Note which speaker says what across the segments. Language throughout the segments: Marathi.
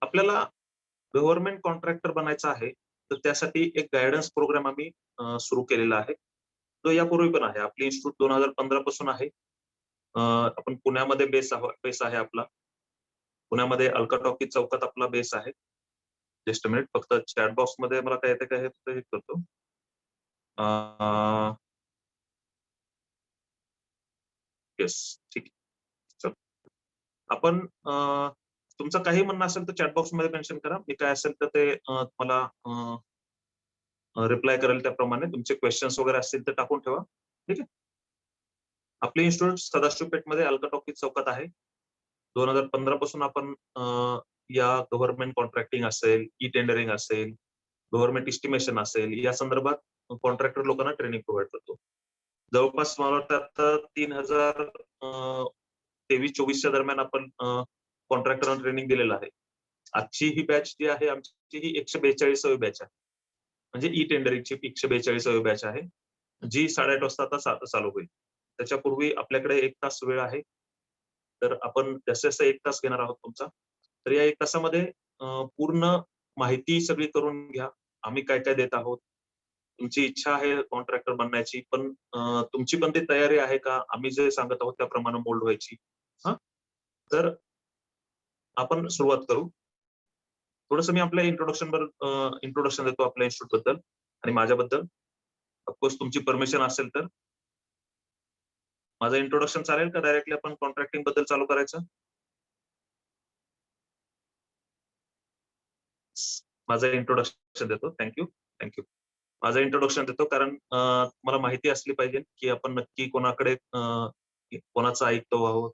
Speaker 1: आपल्याला गव्हर्नमेंट कॉन्ट्रॅक्टर बनायचं आहे, तर त्यासाठी एक गायडन्स प्रोग्राम आम्ही सुरू केलेला आहे. तो यापूर्वी पण आहे. आपली इन्स्टिट्यूट 2015 पासून आहे. आपण पुण्यामध्ये बेस आहे आपला. पुण्यामध्ये अलका टॉकीज चौकात आपला बेस आहे. जस्ट अ मिनिट, फक्त चॅट बॉक्समध्ये मला काय येतं काय हे फक्त हे करतो. येस, ठीक आहे. चल. आपण तुमचं काही म्हणणं असेल तर चॅट बॉक्समध्ये मेन्शन करा. मी काय असेल तर ते तुम्हाला रिप्लाय करेल त्याप्रमाणे. तुमचे क्वेश्चन्स वगैरे असतील तर टाकून ठेवा. ठीक आहे. आपली इन्स्टिट्यूट सदाशिव पेठमध्ये अलका टॉकीज चौकात आहे. 2015 पासून आपण या गव्हर्नमेंट कॉन्ट्रॅक्टिंग असेल, ई टेंडरिंग असेल, गव्हर्नमेंट इस्टिमेशन असेल, या संदर्भात कॉन्ट्रॅक्टर लोकांना ट्रेनिंग प्रोव्हाइड करतो. जवळपास मला वाटतं आता 3023-24च्या दरम्यान आपण कॉन्ट्रॅक्टरांना ट्रेनिंग दिलेलं आहे. आजची ही बॅच जी आहे आमची ही 142वी बॅच आहे. म्हणजे ई टेंडरिंगची 142वी बॅच आहे. जी 8:30 वाजता आता चालू होईल. त्याच्यापूर्वी आपल्याकडे 1 तास वेळ आहे. तर आपण जास्तीत जास्त 1 तास घेणार आहोत तुमचा. तर या 1 तासामध्ये पूर्ण माहिती सगळी करून घ्या. आम्ही काय-काय देत आहोत. तुमची इच्छा आहे कॉन्ट्रॅक्टर बनण्याची, पण तुमची पण ती तयारी आहे का? आम्ही जे सांगत आहोत त्याप्रमाणे मोल्ड व्हायची. हां. तर आपण सुरुवात करू. थोडंसं मी आपल्या इंट्रोडक्शन देतो आपल्या इन्स्टिट्यूट बद्दल आणि माझ्याबद्दल. ऑफकोर्स तुमची परमिशन असेल तर. माझं इंट्रोडक्शन चालेल का डायरेक्टली आपण कॉन्ट्रॅक्टिंग बद्दल चालू करायचं? माझं इंट्रोडक्शन देतो. Thank you. माझं इंट्रोडक्शन देतो कारण मला माहिती असली पाहिजे की आपण नक्की कोणाकडे कोणाचं ऐकतो आहोत,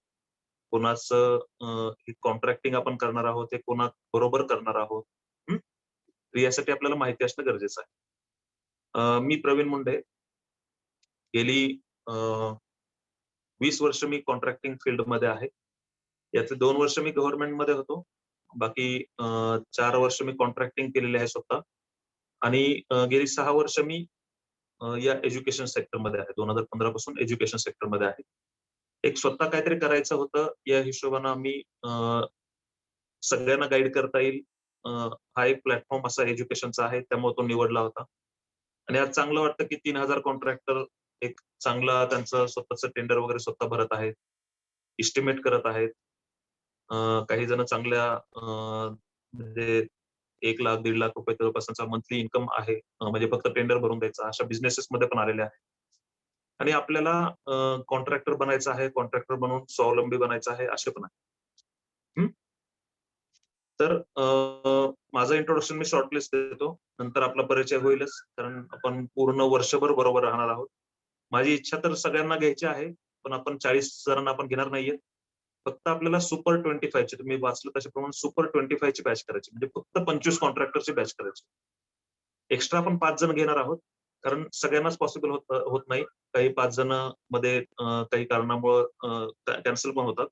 Speaker 1: कोणाचं हे कॉन्ट्रॅक्टिंग आपण करणार आहोत, हे कोणाबरोबर करणार आहोत. हं? तर यासाठी आपल्याला माहिती असणं गरजेचं आहे. मी प्रवीण मुंडे. गेली 20 वर्ष मी कॉन्ट्रॅक्टिंग फील्डमध्ये आहे. यातले 2 वर्ष मी गव्हर्नमेंटमध्ये होतो. बाकी 4 वर्ष मी कॉन्ट्रॅक्टिंग केलेली आहे स्वतः आणि गेली 6 वर्ष मी या एज्युकेशन सेक्टरमध्ये आहे. 2015 पासून एज्युकेशन सेक्टरमध्ये आहे. एक स्वतः काहीतरी करायचं होतं या हिशोबानं आम्ही सगळ्यांना गाईड करता येईल हा एक प्लॅटफॉर्म असा एज्युकेशनचा आहे, त्यामुळे तो निवडला होता. आणि आज चांगलं वाटतं की 3,000 कॉन्ट्रॅक्टर एक चांगला त्यांचं स्वतःचं टेंडर वगैरे स्वतः भरत आहेत, इस्टिमेट करत आहेत. काही जण चांगल्या म्हणजे 1,00,000 ₹1,50,000 जवळपास त्यांचा मंथली इन्कम आहे. म्हणजे फक्त टेंडर भरून द्यायचा अशा बिझनेसेसमध्ये पण आलेले आहेत. आणि आपल्याला कॉन्ट्रॅक्टर बनायचं आहे, कॉन्ट्रॅक्टर बनवून स्वावलंबी बनायचं आहे, असे पण आहे. हं? तर माझं इंट्रोडक्शन मी शॉर्ट लिस्ट देतो. नंतर आपला परिचय होईलच, कारण आपण पूर्ण वर्षभर बरोबर राहणार आहोत. माझी इच्छा तर सगळ्यांना घ्यायची आहे, पण आपण 40 जणांना आपण घेणार नाहीये. फक्त आपल्याला सुपर 25 ची तुम्ही वाचलं त्याच्याप्रमाणे सुपर 25 ची बॅच करायची. म्हणजे फक्त 25 कॉन्ट्रॅक्टरची बॅच करायची. एक्स्ट्रा आपण 5 जण घेणार आहोत. कारण सगळ्यांनाच पॉसिबल होत नाही. काही 5 जण मध्ये काही कारणामुळं कॅन्सल पण होतात.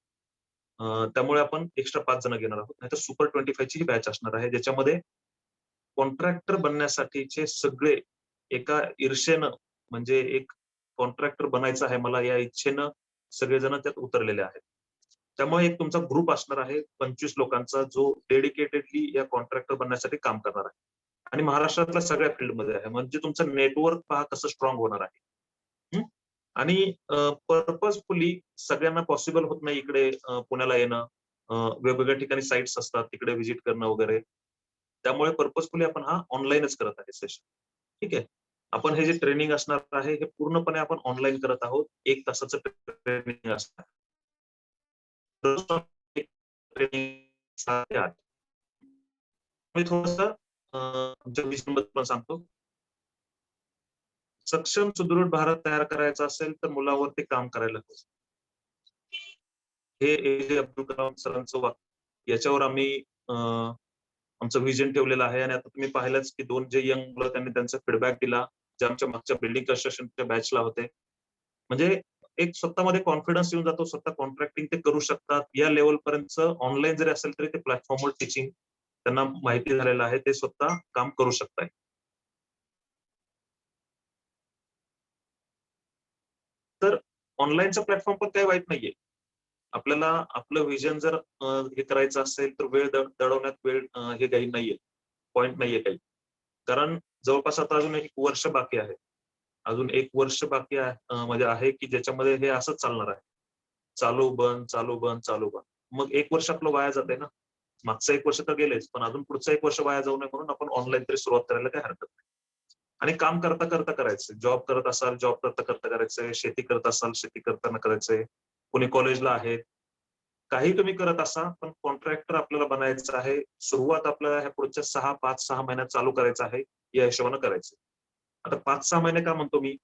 Speaker 1: त्यामुळे आपण एक्स्ट्रा 5 जण घेणार आहोत. नाहीतर सुपर 25 ची ही बॅच असणार आहे, ज्याच्यामध्ये कॉन्ट्रॅक्टर बनण्यासाठीचे सगळे एका ईर्षेनं म्हणजे एक कॉन्ट्रॅक्टर बनायचं आहे मला या इच्छेनं सगळेजण त्यात उतरलेले आहेत. त्यामुळे एक तुमचा ग्रुप असणार आहे 25 लोकांचा जो डेडिकेटेडली या कॉन्ट्रॅक्टर बनण्यासाठी काम करणार आहे. आणि महाराष्ट्रातल्या सगळ्या फील्डमध्ये आहे. म्हणजे तुमचं नेटवर्क पहा कसं स्ट्रॉंग होणार आहे. हं? आणि पर्पजफुली सगळ्यांना पॉसिबल होत नाही इकडे पुण्याला येणं. वेगवेगळ्या ठिकाणी साइट्स असतात, तिकडे व्हिजिट करणं वगैरे. त्यामुळे पर्पजफुली आपण हा ऑनलाईनच करत आहे सेशन. ठीक आहे. आपण हे जे ट्रेनिंग असणार आहे, हे पूर्णपणे आपण ऑनलाईन करत आहोत. 1 तासाचं ट्रेनिंग असणार. ट्रेनिंग 7 ते 8. मी थोडंसं आमच्या विषयाबद्दल पण सांगतो. सक्षम सुदृढ भारत तयार करायचा असेल तर मुलावरती काम करायला पाहिजे. हे ए.जे. अब्दुल कलाम सरांचं वाक्य. याच्यावर आम्ही आमचं व्हिजन ठेवलेलं आहे आणि आता तुम्ही पाहिलंच की 2 जे यंग मुलं त्यांनी त्यांचा फीडबॅक दिला, जे आमच्या मागच्या बिल्डिंग कन्स्ट्रक्शनच्या बॅचला होते. म्हणजे एक स्वतःमध्ये कॉन्फिडन्स येऊन जातो, स्वतः कॉन्ट्रॅक्टिंग ते करू शकतात. या लेव्हलपर्यंतचं ऑनलाईन जरी असेल तरी ते प्लॅटफॉर्मवर टीचिंग त्यांना माहिती झालेलं आहे. ते स्वतः काम करू शकतायत. तर ऑनलाईनचा प्लॅटफॉर्म पण काही वाईट नाहीये. आपल्याला आपलं व्हिजन जर हे करायचं असेल तर वेळ दडवण्यात वेळ हे काही नाहीये, पॉइंट नाहीये काही. कारण जवळपास आता अजून 1 वर्ष बाकी आहे. अजून 1 वर्ष बाकी आहे म्हणजे आहे की ज्याच्यामध्ये हे असंच चालणार आहे. चालू बंद, चालू बंद, चालू बंद. मग 1 वर्ष आपलं वाया जातंय ना. मागचं 1 वर्ष तर गेलेच, पण अजून पुढचं 1 वर्ष वाया जाऊ नये म्हणून आपण ऑनलाईन तरी सुरुवात करायला काही हरकत नाही. आणि काम करता करता करायचंय. जॉब करत असाल, जॉब करता करता करायचंय. शेती करत असाल, शेती करताना करायचंय. कोणी कॉलेजला आहे. काही तुम्ही करत असा, पण कॉन्ट्रॅक्टर आपल्याला बनायचं आहे. सुरुवात आपल्याला ह्या पुढच्या 5-6 महिन्यात चालू करायचं आहे, या हिशोबाने करायचं. आता 5-6 महिने का म्हणतो मी?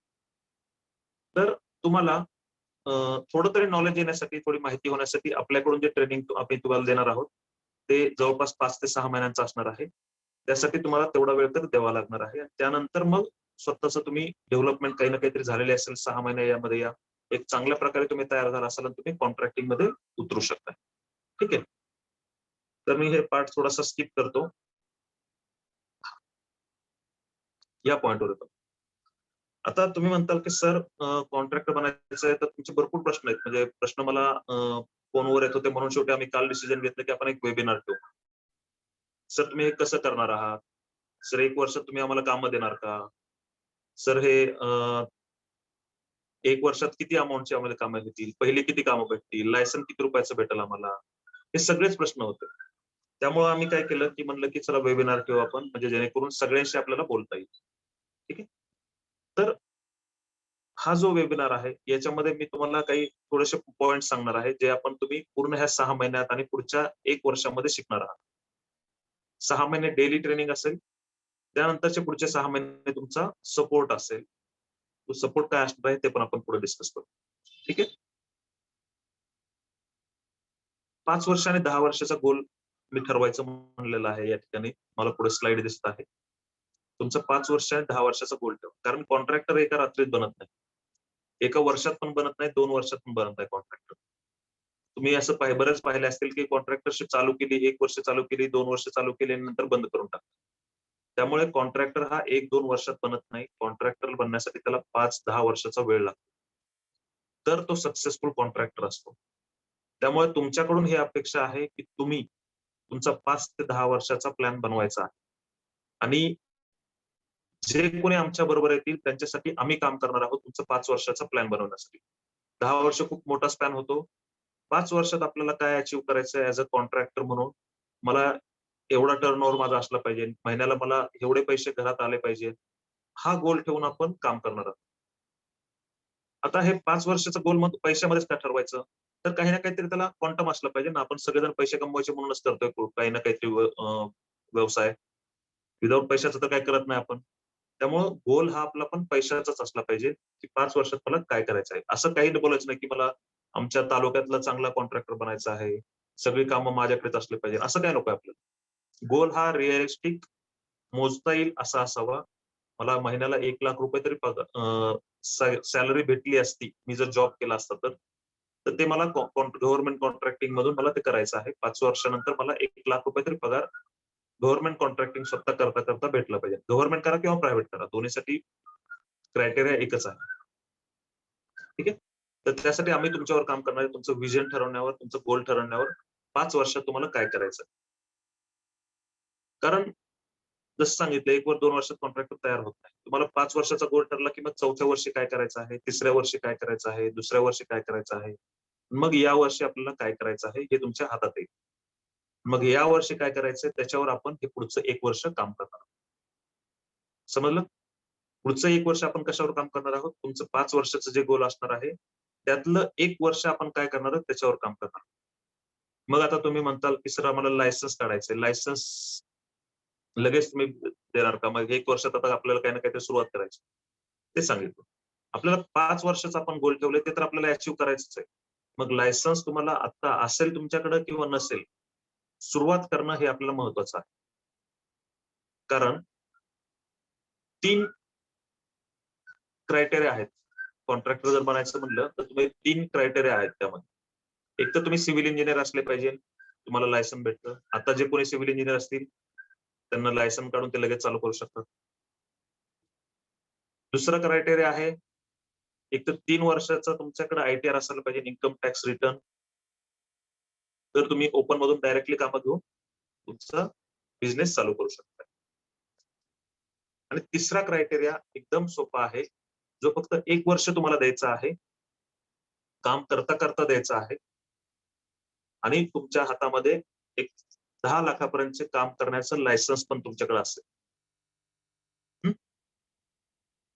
Speaker 1: तर तुम्हाला अ, थोडं तरी नॉलेज येण्यासाठी, थोडी माहिती होण्यासाठी आपल्याकडून जे ट्रेनिंग आम्ही तुम्हाला देणार आहोत, ते जवळपास 5 ते 6 महिन्यांचं असणार आहे. त्यासाठी तुम्हाला तेवढा वेळ तर द्यावा लागणार आहे. आणि त्यानंतर मग स्वतःचं तुम्ही डेव्हलपमेंट काही ना काहीतरी झालेली असेल 6 महिने यामध्ये या. एक चांगल्या प्रकारे तुम्ही तयार झाला असाल आणि तुम्ही कॉन्ट्रॅक्टिंगमध्ये उतरू शकता. ठीक आहे? तर मी हे पार्ट थोडासा स्किप करतो. या पॉइंटवर येतो. आता तुम्ही म्हणताल, की सर कॉन्ट्रॅक्टर बनायचं आहे, तर तुमचे भरपूर प्रश्न आहेत. म्हणजे प्रश्न मला फोनवर येत होते म्हणून शेवटी आम्ही काल डिसिजन घेतलं, की आपण एक वेबिनार ठेवू. सर तुम्ही हे कसं करणार आहात? सर 1 वर्षात तुम्ही आम्हाला कामं देणार का? सर हे 1 वर्षात किती अमाउंटची आम्हाला कामं भेटतील? पहिली किती कामं भेटतील? लायसन किती रुपयाचं भेटेल आम्हाला? हे सगळेच प्रश्न होते. त्यामुळं आम्ही काय केलं, की म्हणलं, की चला वेबिनार ठेवू आपण, म्हणजे जेणेकरून सगळ्यांशी आपल्याला बोलता येईल. ठीक आहे? तर हा जो वेबिनार आहे, याच्यामध्ये मी तुम्हाला काही थोडेसे पॉइंट सांगणार आहे, जे आपण तुम्ही पूर्ण ह्या 6 महिन्यात आणि पुढच्या 1 वर्षामध्ये शिकणार आहात. 6 महिने डेली ट्रेनिंग असेल. त्यानंतरचे पुढचे 6 महिने तुमचा सपोर्ट असेल. तो सपोर्ट काय असणार आहे, ते पण आपण पुढे डिस्कस करू. ठीक आहे? 5 वर्ष आणि 10 वर्षाचा गोल मी ठरवायचं म्हणलेलं आहे या ठिकाणी. मला पुढे स्लाईड दिसत आहे. तुमचा 5 वर्ष आणि 10 वर्षाचा गोल ठेवा. कारण कॉन्ट्रॅक्टर एका रात्रीत बनत नाही. एका वर्षात पण बनत नाही, 2 वर्षात पण बनत नाही कॉन्ट्रॅक्टर. तुम्ही असं बरेच पाहिले असतील, की कॉन्ट्रॅक्टरशिप चालू केली, 1 वर्ष चालू केली, 2 वर्ष चालू केली आणि नंतर बंद करून टाकली. त्यामुळे कॉन्ट्रॅक्टर हा 1-2 वर्षात बनत नाही. कॉन्ट्रॅक्टर बनण्यासाठी त्याला 5-10 वर्षाचा वेळ लागतो. तर तो सक्सेसफुल कॉन्ट्रॅक्टर असतो. त्यामुळे तुमच्याकडून ही अपेक्षा आहे, की तुम्ही तुमचा 5 ते 10 वर्षाचा प्लॅन बनवायचा आहे. आणि जे कोणी आमच्या बरोबर येतील त्यांच्यासाठी आम्ही काम करणार आहोत तुमचा 5 वर्षाचा प्लॅन बनवण्यासाठी. 10 वर्ष खूप मोठा स्पॅन होतो. 5 वर्षात आपल्याला काय अचीव्ह करायचंय ॲज अ कॉन्ट्रॅक्टर म्हणून. मला एवढा टर्नओव्हर माझा असला पाहिजे. महिन्याला मला एवढे पैसे घरात आले पाहिजेत. हा गोल ठेवून आपण काम करणार आहोत. आता हे 5 वर्षाचा गोल मग पैशामध्येच का ठरवायचं? तर काही ना काहीतरी त्याला क्वांटम असलं पाहिजे ना. आपण सगळेजण पैसे कमवायचे म्हणूनच करतोय काही ना काहीतरी व्यवसाय. विदाऊट पैशाचं तर काही करत नाही आपण. त्यामुळं गोल हा आपला पण पैशाचाच असला पाहिजे, की 5 वर्षात मला काय करायचं आहे. असं काही बोलायचं नाही, की मला आमच्या तालुक्यातला चांगला कॉन्ट्रॅक्टर बनायचा आहे. सगळी कामं माझ्याकडेच असली पाहिजे. असं काय नकोय आपल्याला. गोल हा रिअलिस्टिक मोजता येईल असा असावा. मला महिन्याला ₹1,00,000 तरी पगार सॅलरी भेटली असती, मी जर जॉब केला असता तर. तर ते मला गव्हर्नमेंट कॉन्ट्रॅक्टिंग मधून मला ते करायचं आहे. 5 वर्षानंतर मला ₹1,00,000 तरी पगार गव्हर्नमेंट कॉन्ट्रॅक्टिंग स्वतः करता भेटला पाहिजे. गव्हर्नमेंट करा किंवा प्रायव्हेट करा. दोन्हीसाठी क्रायटेरिया एकच आहे. ठीक आहे? तर त्यासाठी आम्ही तुमच्यावर काम करणार आहे. तुमचं व्हिजन ठरवण्यावर, तुमचं गोल ठरवण्यावर 5 वर्षात तुम्हाला काय करायचं कारण जसं सांगितलं 1 वर 2 वर्षात कॉन्ट्रॅक्टर तयार होत नाही. तुम्हाला 5 वर्षाचा गोल ठरला, की मग 4थ्या वर्षी काय करायचं आहे, 3ऱ्या वर्षी काय करायचं आहे, 2ऱ्या वर्षी काय करायचं आहे. मग या वर्षी आपल्याला काय करायचं आहे, हे तुमच्या हातात आहे. मग या वर्षी काय करायचंय त्याच्यावर आपण हे पुढचं 1 वर्ष काम करणार आहोत. समजलं? पुढचं 1 वर्ष आपण कशावर काम करणार आहोत? तुमचं 5 वर्षाचं जे गोल असणार आहे, त्यातलं 1 वर्ष आपण काय करणार आहोत त्याच्यावर काम करणार. मग आता तुम्ही म्हणताल, की सर आम्हाला लायसन्स काढायचंय. लायसन्स लगेच तुम्ही देणार का? मग 1 वर्षात आता आपल्याला काही ना काहीतरी सुरुवात करायची. ते सांगितलं. आपल्याला 5 वर्षाचा आपण गोल ठेवले ते तर आपल्याला अचीव्ह करायचंच आहे. मग लायसन्स तुम्हाला आता असेल तुमच्याकडे किंवा नसेल, सुरुवात करणं हे आपल्याला महत्वाचं आहे. कारण 3 क्रायटेरिया आहेत. कॉन्ट्रॅक्टर जर बनायचं म्हणलं, तर तुम्ही 3 क्रायटेरिया आहेत त्यामध्ये. एक तर तुम्ही सिव्हिल इंजिनिअर असले पाहिजे. तुम्हाला लायसन भेटतं. आता जे कोणी सिव्हिल इंजिनिअर असतील, त्यांना लायसन काढून ते लगेच चालू करू शकतात. दुसरा क्रायटेरिया आहे, एक तर 3 वर्षाचा तुमच्याकडे आयटीआर असायला पाहिजे, इन्कम टॅक्स रिटर्न तर तुम्ही ओपन मधून डायरेक्टली कामं घेऊन तुमचा बिझनेस चालू करू शकता. आणि तिसरा क्रायटेरिया एकदम सोपा आहे, जो फक्त 1 वर्ष तुम्हाला द्यायचा आहे. काम करता करता द्यायचं आहे आणि तुमच्या हातामध्ये एक 10 लाखापर्यंतचे काम करण्याचं लायसन्स पण तुमच्याकडे असेल. हं?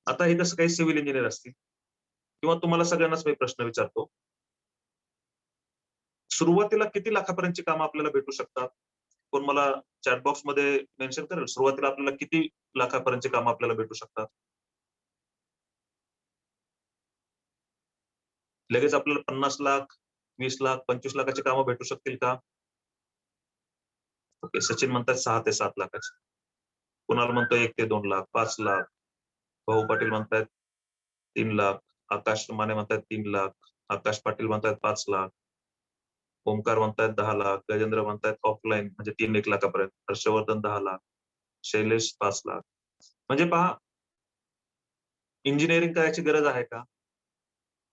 Speaker 1: आता हे जसं काही सिव्हिल इंजिनियर असतील किंवा तुम्हाला सगळ्यांनाच मी प्रश्न विचारतो. सुरुवातीला किती लाखापर्यंतची कामं आपल्याला भेटू शकतात? कोण मला चॅट बॉक्समध्ये मेन्शन करेल, सुरुवातीला आपल्याला किती लाखापर्यंतची कामं आपल्याला भेटू शकतात? लगेच आपल्याला 50,00,000, 20,00,000, 25,00,000ची कामं भेटू शकतील का? ओके. सचिन म्हणतात 6 ते 7 लाखाची. कुणाल म्हणतो 1 ते 2 लाख, 5 लाख. भाऊ पाटील म्हणतायत 3 लाख. आकाश माने म्हणतायत 3 लाख. आकाश पाटील म्हणतायत 5 लाख. ओमकार म्हणतायत 10 लाख. गजेंद्र म्हणतायत ऑफलाईन म्हणजे 3-1 लाखापर्यंत. हर्षवर्धन 10 लाख. शैलेश 5 लाख. म्हणजे पहा, इंजिनिअरिंग करायची गरज आहे का?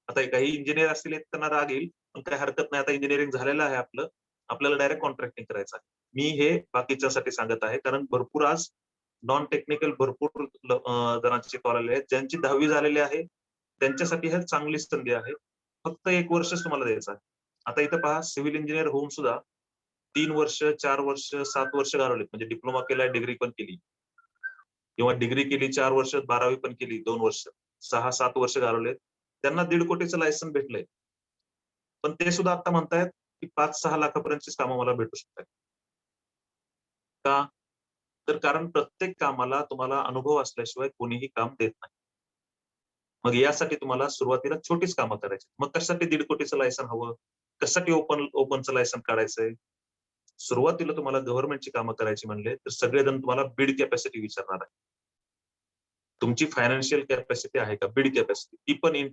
Speaker 1: आता काही इंजिनिअर असतील त्यांना राग येईल, पण काही हरकत नाही. आता इंजिनिअरिंग झालेलं आहे आपलं. आपल्याला डायरेक्ट कॉन्ट्रॅक्टिंग करायचं आहे. मी हे बाकीच्यासाठी सांगत आहे, कारण भरपूर आज नॉन टेक्निकल भरपूर जणांचे कॉल आलेले आहेत. ज्यांची 10वी झालेली आहे, त्यांच्यासाठी ही चांगली संधी आहे. फक्त 1 वर्षच तुम्हाला द्यायचं आहे. आता इथं पहा, सिव्हिल इंजिनिअर होऊन सुद्धा 3 वर्ष, 4 वर्ष, 7 वर्ष घालवलीत. म्हणजे डिप्लोमा केलाय, डिग्री पण केली किंवा डिग्री केली 4 वर्ष, 12वी पण केली 2 वर्ष. 6-7 वर्ष घालवलेत. त्यांना 1.5 कोटीचं लायसन भेटलंय. पण ते सुद्धा आता म्हणतायत, की 5-6 लाखापर्यंतचीच कामं मला भेटू शकतात. का? तर कारण प्रत्येक कामाला तुम्हाला अनुभव असल्याशिवाय कोणीही काम देत नाही. मग यासाठी तुम्हाला सुरुवातीला छोटीच कामं करायची. मग कशासाठी 1.5 कोटीचं लायसन हवं? कशासाठी ओपनचं लायसन काढायचंय? सुरुवातीला तुम्हाला गव्हर्नमेंटची कामं करायची म्हणले, तर सगळेजण तुम्हाला बिड कॅपॅसिटी विचारणार आहे. तुमची फायनान्शियल कॅपॅसिटी आहे का? बिड कॅपॅसिटी. ती पण इन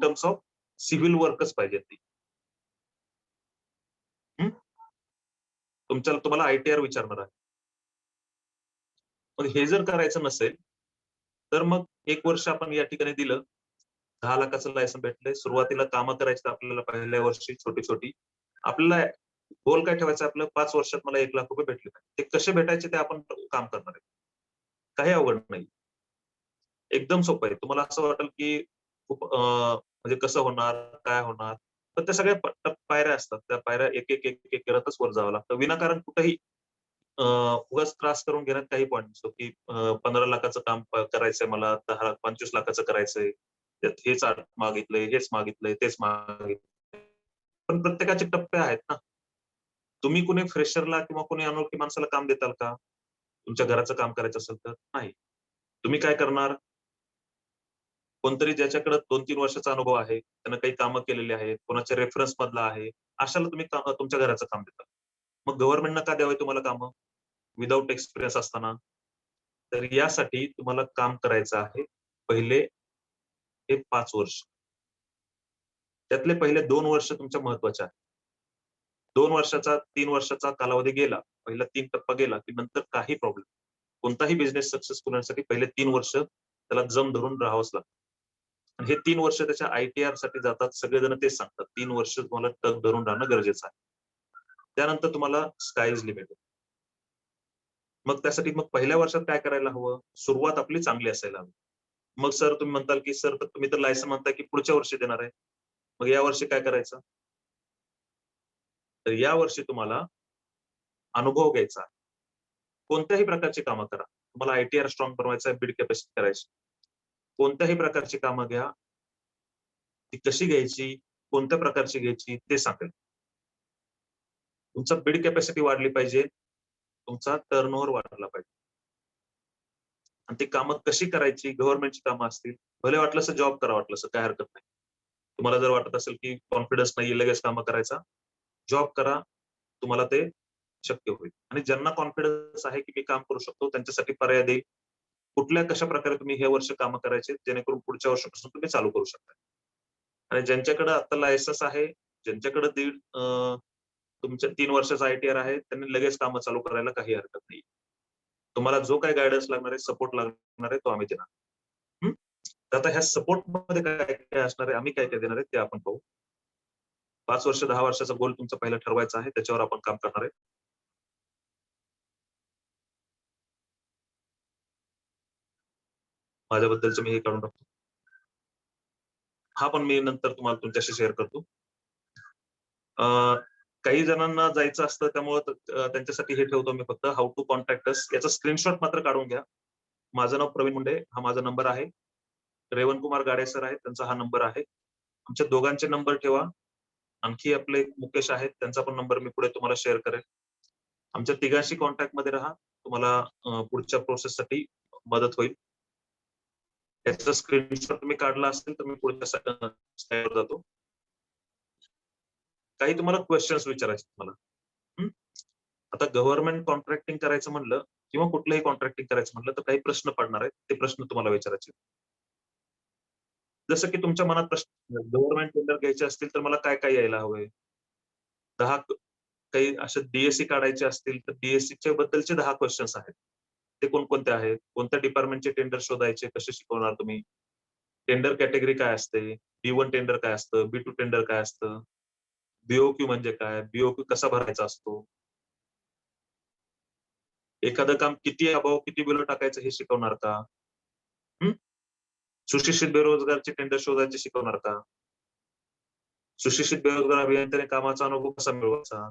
Speaker 1: टर्म्स ऑफ सिव्हिल वर्कच पाहिजे ती. हं? तुम्हाला आय-टी-आर विचारणार आहे. मग हे जर करायचं नसेल, तर मग 1 वर्ष आपण या ठिकाणी दिलं. 10 लाखाचं लायसन भेटलंय. सुरुवातीला कामं करायची आपल्याला पहिल्या वर्षी छोटी-छोटी. आपल्याला गोल काय ठेवायचं आपलं 5 वर्षात मला ₹1,00,000 भेटले पाहिजे. ते कसे भेटायचे ते आपण काम करणार आहे. काही अवघड नाही. एकदम सोपं आहे. तुम्हाला असं वाटेल की खूप म्हणजे कसं होणार, काय होणार? तर त्या सगळ्या पायऱ्या असतात. त्या पायऱ्या एक करतच वर जावं लागतं. विनाकारण कुठेही उगाच त्रास करून घेण्यात काही पॉइंट नसतो, की 15 लाखाचं काम करायचंय मला, 10 25 लाखाचं करायचंय. त्यात हेच मागितलंय, तेच मागितलंय. पण प्रत्येकाचे टप्पे आहेत ना. तुम्ही कुणी फ्रेशरला किंवा कोणी अनोळखी माणसाला काम देताल का? तुमच्या घराचं काम करायचं असेल तर? नाही. तुम्ही काय करणार? कोणतरी ज्याच्याकडे 2-3 वर्षाचा अनुभव आहे, त्यानं काही कामं केलेली आहेत, कोणाच्या रेफरन्स मधला आहे, अशाला तुम्ही तुमच्या घराचं काम देता. मग गव्हर्नमेंटनं का द्यावं तुम्हाला कामं? विदाऊट एक्सपिरियन्स असताना? तर यासाठी तुम्हाला काम करायचं आहे. पहिले हे 5 वर्ष. त्यातले पहिले 2 वर्ष तुमच्या महत्त्वाचे आहेत. 2 वर्षाचा, 3 वर्षाचा कालावधी गेला, पहिला 3 टप्पा गेला, की नंतर काही प्रॉब्लेम. कोणताही बिझनेस सक्सेसफुल होण्यासाठी पहिले 3 वर्ष त्याला जम धरून राहावंच लागतं. आणि हे 3 वर्ष त्याच्या आय-टी-आर साठी जातात. सगळेजण तेच सांगतात. 3 वर्ष तुम्हाला तग धरून राहणं गरजेचं आहे. त्यानंतर तुम्हाला स्काय इज लिमिट. मग त्यासाठी मग पहिल्या वर्षात काय करायला हवं? सुरुवात आपली चांगली असायला हवी. मग सर तुम्ही म्हणताल, की सर तुम्ही तर लायसन म्हणताय, की पुढच्या वर्षी देणार आहे. मग या वर्षी काय करायचं? तर या वर्षी तुम्हाला अनुभव घ्यायचा आहे. कोणत्याही प्रकारची कामं करा. तुम्हाला आय-टी-आर स्ट्रॉंग बनवायचा आहे, बिल्ड कॅपॅसिटी करायची. कोणत्याही प्रकारची कामं घ्या. ती कशी घ्यायची, कोणत्या प्रकारची घ्यायची ते सांगेल. तुमचा बिल्ड कॅपॅसिटी वाढली पाहिजे. तुमचा टर्नओव्हर वाढला पाहिजे. आणि ती कामं कशी करायची? गव्हर्नमेंटची कामं असतील. भले वाटलंस जॉब करा वाटलंस काही हरकत नाही. तुम्हाला जर वाटत असेल, की कॉन्फिडन्स नाहीये लगेच कामं करायचा, जॉब करा. तुम्हाला ते शक्य होईल. आणि ज्यांना कॉन्फिडन्स आहे, की मी काम करू शकतो त्यांच्यासाठी पर्याय देईल. कुठल्या कशाप्रकारे तुम्ही हे वर्ष कामं करायचे जेणेकरून पुढच्या वर्षापासून तुम्ही चालू करू शकता. आणि ज्यांच्याकडे आता लायसन्स आहे, ज्यांच्याकडे तुमच्या 3 वर्षाचा आय-टी-आर आहे, त्यांनी लगेच कामं चालू करायला काही हरकत नाही. तुम्हाला जो काही गाईडन्स लागणार आहे, सपोर्ट लागणार आहे, तो आम्ही देणार. तर आता ह्या सपोर्टमध्ये काय काय असणार आहे, आम्ही काय काय देणार आहे ते आपण पाहू. 5 वर्ष 10 वर्षाचा गोल तुमचा पहिला ठरवायचा आहे, त्याच्यावर आपण काम करणार आहे. माझ्याबद्दलचं मी हे काढून टाकतो. हा पण मी नंतर तुम्हाला तुमच्याशी शेअर करतो. काही जणांना जायचं असतं त्यामुळे त्यांच्यासाठी हे ठेवतो मी फक्त हाऊ टू कॉन्टॅक्ट अस याचा स्क्रीनशॉट मात्र काढून घ्या. माझं नाव प्रवीण मुंडे, हा माझा नंबर आहे. रेवण कुमार गाडे सर आहेत, त्यांचा हा नंबर आहे. आमच्या दोघांचे नंबर ठेवा. आणखी आपले एक मुकेश आहेत, त्यांचा पण नंबर मी पुढे तुम्हाला शेअर करेन. आमच्या तिघांशी कॉन्टॅक्ट मध्ये राहा. तुम्हाला पुढच्या प्रोसेससाठी मदत होईल. याचा स्क्रीनशॉट तुम्ही काढला असेल तर मी पुढच्या स्लाइडवर जातो. काही तुम्हाला क्वेश्चन्स विचारायचे तुम्हाला. आता गव्हर्नमेंट कॉन्ट्रॅक्टिंग करायचं म्हणलं किंवा कुठलंही कॉन्ट्रॅक्टिंग करायचं म्हणलं तर काही प्रश्न पडणार आहेत. ते प्रश्न तुम्हाला विचारायचे. जसं की तुमच्या मनात प्रश्न गव्हर्नमेंट टेंडर घ्यायचे असतील तर मला काय काय यायला हवंय? 10 काही असे डीएससी काढायचे असतील तर डीएससीच्या बद्दलचे 10 क्वेश्चन्स आहेत. ते कोणकोणते आहेत? कोणत्या डिपार्टमेंटचे टेंडर शोधायचे? कसे शिकवणार तुम्ही? टेंडर कॅटेगरी काय असते? B1 टेंडर काय असतं? B2 टेंडर काय असतं? बीओक्यू म्हणजे काय? बीओक्यू कसा भरायचा असतो? एखादं काम किती अबाव किती बिलो टाकायचं हे शिकवणार का? सुशिक्षित बेरोजगारचे टेंडर शोधायचे शिकवणार का? सुशिक्षित बेरोजगार अभियंत्याने कामाचा अनुभव कसा मिळवायचा?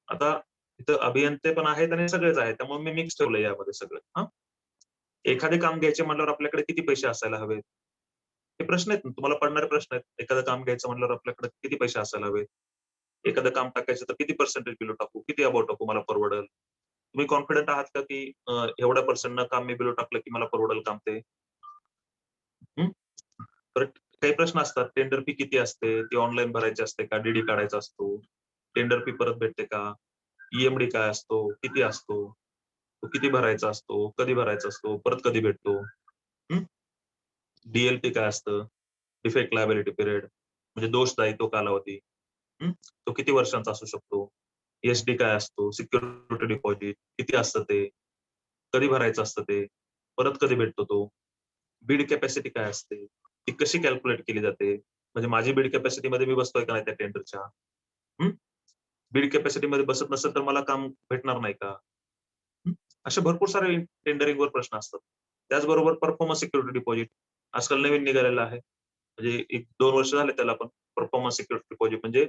Speaker 1: आता इथं अभियंते पण आहेत आणि सगळेच आहेत, त्यामुळे मी मिक्स ठेवलंय यामध्ये सगळं. एखादे काम घ्यायचे म्हटल्यावर आपल्याकडे किती पैसे असायला हवेत? हे प्रश्न आहेत ना, तुम्हाला पडणारे प्रश्न आहेत. एखादं काम घ्यायचं म्हटल्यावर आपल्याकडे किती पैसे असायला हवेत? एखादं काम टाकायचं तर किती पर्सेंटेज बिलो टाकू? किती अबाव टाकू मला परवडेल? तुम्ही कॉन्फिडंट आहात का की एवढ्या पर्सेंटनं काम मी बिलो टाकलं की मला परवडेल काम ते? हं? तर काही प्रश्न असतात. टेंडर फी किती असते? ती ऑनलाईन भरायची असते का? डीडी काढायचा असतो? टेंडर फी परत भेटते का? ईएमडी काय असतो? किती असतो? तो किती भरायचा असतो? कधी भरायचा असतो? परत कधी भेटतो? डीएलपी काय असतं? डिफेक्ट लायबिलिटी पिरियड म्हणजे दोष दायित्व कालावधी. तो किती वर्षांचा असू शकतो? एसडी काय असतो? सिक्युरिटी डिपॉझिट किती असतं ते? कधी भरायचं असतं ते? परत कधी भेटतो तो? बीड कॅपॅसिटी काय असते? ती कशी कॅल्क्युलेट केली जाते? म्हणजे माझी बीड कॅपॅसिटी मध्ये मी बसतोय का नाही त्या टेंडरच्या? बीड कॅपॅसिटी मध्ये बसत नसेल तर मला काम भेटणार नाही का? असे भरपूर सारे टेंडरिंगवर प्रश्न असतात. त्याचबरोबर परफॉर्मन्स सिक्युरिटी डिपॉझिट आजकाल नवीन निघालेलं आहे. म्हणजे 1-2 वर्ष झाले त्याला पण परफॉर्मन्स सिक्युरिटी डिपॉझिट म्हणजे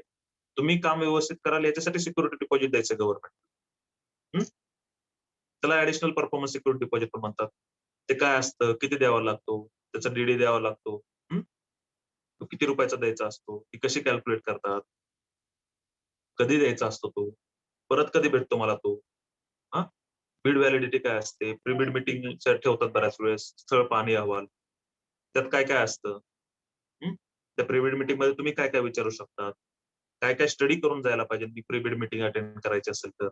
Speaker 1: तुम्ही काम व्यवस्थित कराल याच्यासाठी सिक्युरिटी डिपॉझिट द्यायचं गव्हर्नमेंट. त्याला ऍडिशनल परफॉर्मन्स सिक्युरिटी डिपॉझिट पण म्हणतात. ते काय असतं? किती द्यावा लागतो? त्याचा डीडी द्यावा लागतो. तो किती रुपयाचा द्यायचा असतो? ती कशी कॅल्क्युलेट करतात? कधी द्यायचा असतो तो? परत कधी भेटतो मला तो? हां? बिड व्हॅलिडिटी काय असते? प्री-बिड मीटिंगच्या ठेवतात बऱ्याच वेळेस, स्थळ पाहणी अहवाल. त्यात काय-काय असतं? त्या प्री-बिड मीटिंगमध्ये तुम्ही काय-काय विचारू शकतात? काय-काय स्टडी करून जायला पाहिजे प्री-बिड मीटिंग अटेंड करायची असेल तर.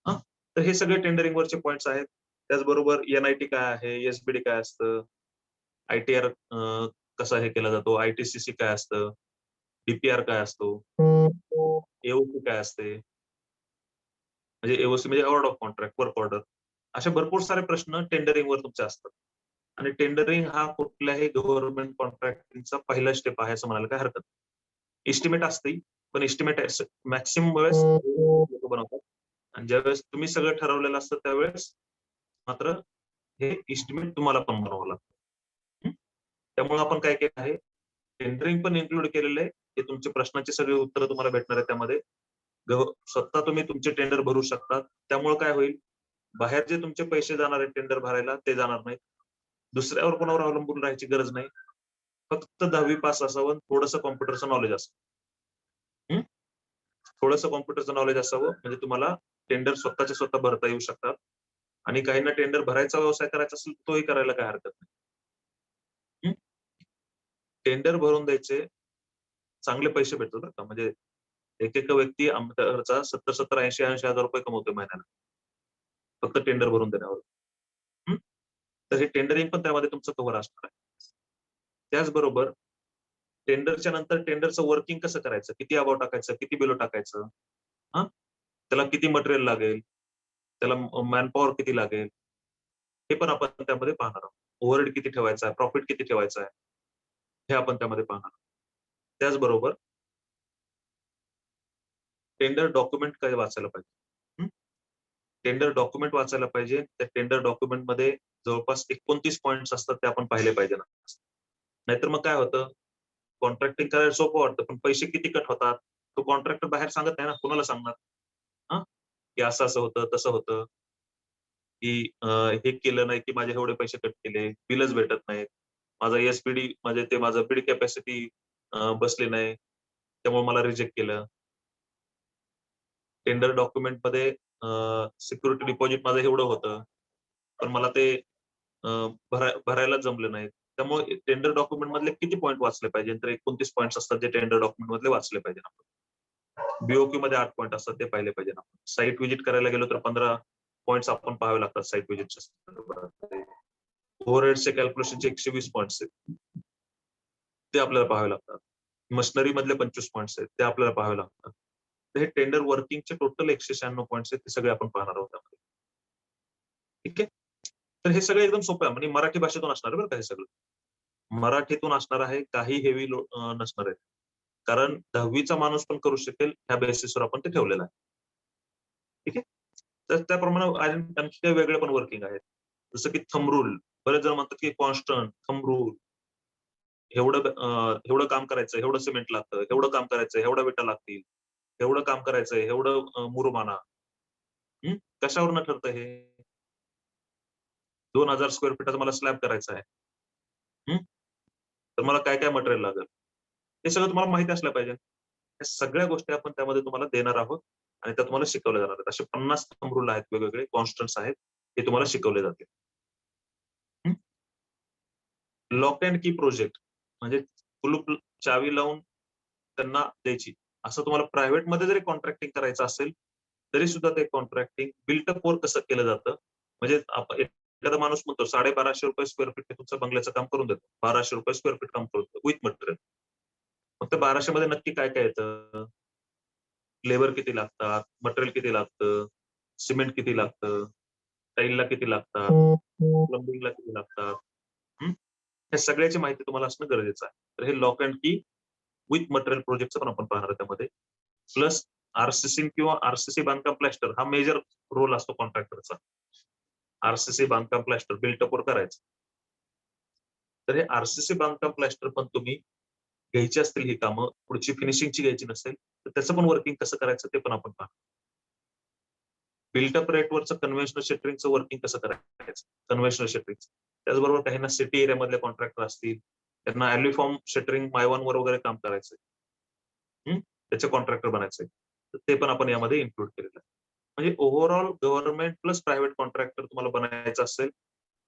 Speaker 1: हां, तर हे सगळे टेंडरिंगवरचे पॉइंट्स आहेत. त्याचबरोबर एनआयटी काय आहे? एसबीडी काय असतं? आयटीआर कसा हे केला जातो? आयटीसीसी काय असतं? डीपीआर काय असतो? एओसी काय असते? म्हणजे एओसी म्हणजे order of contract, work order. असे भरपूर सारे प्रश्न टेंडरिंगवर तुमचे असतात. आणि टेंडरिंग हा कुठल्याही गव्हर्नमेंट कॉन्ट्रॅक्टिंगचा पहिला स्टेप आहे असं म्हणायला काही हरकत नाही. एस्टिमेट असते, पण एस्टिमेट मॅक्सिमम वेळेस लोकं बनवतात आणि ज्यावेळेस तुम्ही सगळं ठरवलेलं असतं त्यावेळेस मात्र हे एस्टिमेट तुम्हाला पण बनवावं लागतं. त्यामुळे आपण काय केलं आहे, टेंडरिंग पण इन्क्लूड केलेलं आहे. हे तुमच्या प्रश्नाची सगळी उत्तरं तुम्हाला भेटणार आहे त्यामध्ये. स्वतः तुम्ही तुमचे टेंडर भरू शकता. त्यामुळे काय होईल, बाहेर जे तुमचे पैसे जाणार आहेत टेंडर भरायला ते जाणार नाहीत. दुसऱ्यावर कोणावर अवलंबून राहायची गरज नाही. फक्त 10वी पास असावं, थोडंसं कॉम्प्युटरचं नॉलेज असावं. थोडंसं कॉम्प्युटरचं नॉलेज असावं म्हणजे तुम्हाला टेंडर स्वतःचे स्वतः भरता येऊ शकतात. आणि काहींना टेंडर भरायचा व्यवसाय करायचा असेल तोही करायला काही हरकत नाही. टेंडर भरून द्यायचे, चांगले पैसे भेटतात बरं का. म्हणजे एक व्यक्ती आमदारचा 70-70, 80-80 हजार रुपये कमवतोय महिन्याला. फक्त टेंडर भरून देण्यावर. तर हे टेंडरिंग पण त्यामध्ये तुमचं कव्हर असणार आहे. त्याचबरोबर टेंडरच्या नंतर टेंडरचं वर्किंग कसं करायचं? किती अबाव टाकायचं? किती बिलो टाकायचं? हां? त्याला किती मटेरियल लागेल? त्याला मॅनपॉवर किती लागेल? हे पण आपण त्यामध्ये पाहणार आहोत. ओव्हरहेड किती ठेवायचा आहे? प्रॉफिट किती ठेवायचा आहे? हे आपण त्यामध्ये पाहणार आहोत. त्याचबरोबर टेंडर डॉक्युमेंट काय वाचायला पाहिजे. टेंडर डॉक्युमेंट वाचायला पाहिजे. त्या टेंडर डॉक्युमेंटमध्ये जवळपास 29 पॉइंट्स असतात ते आपण पाहिले पाहिजे ना. नाहीतर मग काय होतं, कॉन्ट्रॅक्टिंग करायला सोपं वाटतं, पण पैसे किती कट होतात तो कॉन्ट्रॅक्टर बाहेर सांगत नाही ना, कोणाला सांगणार. हा, की असं असं होतं, तसं होतं, की हे केलं नाही की माझे एवढे पैसे कट केले, बिलच भेटत नाहीत, माझा एसपीडी म्हणजे ते माझं बिड कॅपॅसिटी बसली नाही, त्यामुळे मला रिजेक्ट केलं. टेंडर डॉक्युमेंट मध्ये सिक्युरिटी डिपॉझिट माझं एवढं होतं, पण मला ते भरायला जमलं नाही. त्यामुळे टेंडर डॉक्युमेंट मधले किती पॉईंट वाचले पाहिजे, तर 29 पॉईंट्स असतात जे टेंडर डॉक्युमेंट मधले वाचले पाहिजे आपण. बीओक्यू मध्ये 8 पॉईंट असतात ते पाहिले पाहिजे आपण. साईट व्हिजिट करायला गेलो तर 15 पॉईंट्स आपण पाहावे लागतात साईट व्हिजिटच्या संदर्भात. ओव्हरहेडचे कॅल्क्युलेशनचे 120 पॉईंट्स आहेत, ते आपल्याला पाहावे लागतात. मशिनरी मधले 25 पॉईंट्स आहेत, ते आपल्याला पाहावे लागतात. तर हे टेंडर वर्किंगचे टोटल 196 पॉईंट्स आहेत, ते सगळे आपण पाहणार आहोत त्यामध्ये. ठीक आहे. तर हे सगळं एकदम सोपं आहे, म्हणजे मराठी भाषेतून असणार आहे बरं का हे सगळं. मराठीतून असणार आहे, काही हेवी नसणार आहे. कारण 10वीचा माणूस पण करू शकेल ह्या बेसिसवर आपण ते ठेवलेलं आहे. ठीक आहे. तर त्याप्रमाणे आणखी काही वेगळे पण वर्किंग आहेत. जसं की थंब रूल. बरेच जण म्हणतात की कॉन्स्टंट, थंब रूल, एवढं काम करायचं, एवढं सिमेंट लागतं, एवढं काम करायचं, एवढ्या विटा लागतील, एवढं काम करायचंय, एवढं मुरुम आणा. कशावरनं ठरतं हे? 2000 स्क्वेअर फीटाचा मला स्लॅब करायचा आहे. तर मला काय काय मटेरियल लागेल, हे सगळं तुम्हाला माहिती असलं पाहिजे. या सगळ्या गोष्टी आपण त्यामध्ये तुम्हाला देणार आहोत आणि त्या तुम्हाला शिकवल्या जाणार आहेत. असे 50 थंब रूल आहेत, वेगवेगळे कॉन्स्टंट्स आहेत, हे तुम्हाला शिकवले जातील. लॉक अँड की प्रोजेक्ट म्हणजे कुलूप चावी लावून त्यांना द्यायची. असं तुम्हाला प्रायव्हेट मध्ये जरी कॉन्ट्रॅक्टिंग करायचं असेल, तरी सुद्धा ते कॉन्ट्रॅक्टिंग बिल्ट अप वर कसं केलं जातं. म्हणजे एखादा माणूस म्हणतो ₹1250 स्क्वेअर फीट तुमचं बंगल्याचं काम करून देतो. ₹1200 स्क्वेअर फीट काम करून देतो विथ मटेरियल. मग त्या 1200 मध्ये नक्की काय काय येतं? लेबर किती लागतात, मटेरियल किती लागतं, सिमेंट किती लागतं, टाईलला किती लागतात, प्लंबिंगला किती लागतात. या सगळ्याची माहिती तुम्हाला असणं गरजेचं आहे. तर हे लॉक अँड की विथ मटेरियल प्रोजेक्टचं पण आपण पाहणार त्यामध्ये. प्लस आरसीसी किंवा आरसीसी बांधकाम प्लॅस्टर हा मेजर रोल असतो कॉन्ट्रॅक्टरचा. आरसीसी बांधकाम प्लॅस्टर बिल्टअप वर करायचं. तर हे आरसीसी बांधकाम प्लॅस्टर पण तुम्ही घ्यायची असतील ही कामं, पुढची फिनिशिंगची घ्यायची नसेल, तर त्याचं पण वर्किंग कसं करायचं ते पण आपण पाहू. बिल्टअप रेटवरचं कन्व्हेन्शनल शटरिंगचं वर्किंग कसं करायचं, कन्व्हेन्शनल शटरिंग. त्याचबरोबर काहींना सिटी एरियामधले कॉन्ट्रॅक्टर असतील, त्यांना ॲल्युफॉर्म शटरिंग मायवान वर वगैरे काम करायचंय. त्याचे कॉन्ट्रॅक्टर बनायचंय. तर ते पण आपण यामध्ये इन्क्लूड केलेलं आहे. म्हणजे overall government plus private contractor तुम्हाला बनायचं असेल,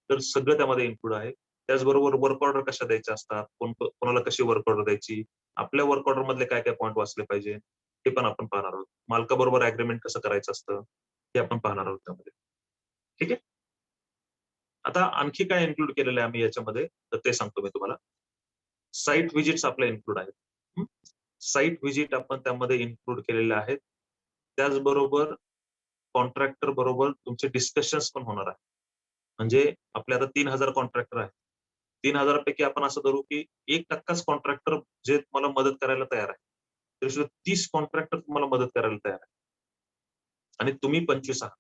Speaker 1: तर सगळं त्यामध्ये इन्क्लूड आहे. त्याचबरोबर वर्क ऑर्डर कशा द्यायच्या असतात, कोणाला कशी वर्क ऑर्डर द्यायची, आपल्या वर्क ऑर्डर मधले काय काय पॉईंट वाचले पाहिजे, हे पण आपण पाहणार आहोत. मालकाबरोबर अग्रीमेंट कसं करायचं असतं, हे आपण पाहणार आहोत त्यामध्ये. ठीक आहे. आता आणखी काय इन्क्लूड केलेलं आहे आम्ही याच्यामध्ये, तर ते सांगतो मी तुम्हाला. साईट व्हिजिट्स आपल्या इन्क्लूड आहेत. साईट व्हिजिट आपण त्यामध्ये इन्क्लूड केलेले आहेत. त्याचबरोबर कॉन्ट्रॅक्टर बरोबर तुमचे डिस्कशन्स पण होणार आहे. म्हणजे आपले आता 3000 कॉन्ट्रॅक्टर आहेत. 3000 पैकी आपण असं धरू की 1%च कॉन्ट्रॅक्टर जे तुम्हाला मदत करायला तयार आहे. तरी 30 कॉन्ट्रॅक्टर तुम्हाला मदत करायला तयार आहे. आणि तुम्ही 25 आहात.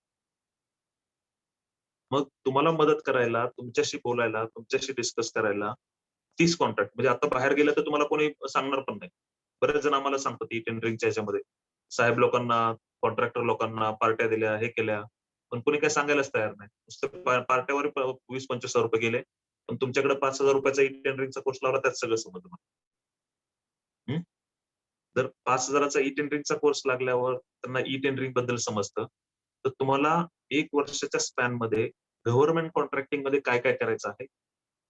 Speaker 1: मग तुम्हाला मदत करायला, तुमच्याशी बोलायला, तुमच्याशी डिस्कस करायला 30 कॉन्ट्रॅक्ट म्हणजे आता बाहेर गेलं तर तुम्हाला कोणी सांगणार पण नाही. बरेच जण आम्हाला सांगतात ई टेंडरिंगच्या ह्याच्यामध्ये. साहेब लोकांना, कॉन्ट्रॅक्टर लोकांना पार्ट्या दिल्या, हे केल्या. पण कोणी काही सांगायलाच तयार नाही. नुसतं पार्ट्यावर ₹20,000-25,000 गेले. पण तुमच्याकडे ₹5,000 ई टेंडरिंगचा कोर्स लावला त्यात सगळं समजलं. जर 5,000चा ई टेंडरिंगचा कोर्स लागल्यावर त्यांना ई टेंडरिंग बद्दल समजतं. तर तुम्हाला 1 वर्षाच्या स्पॅनमध्ये गव्हर्नमेंट कॉन्ट्रॅक्टिंग मध्ये काय काय करायचं आहे,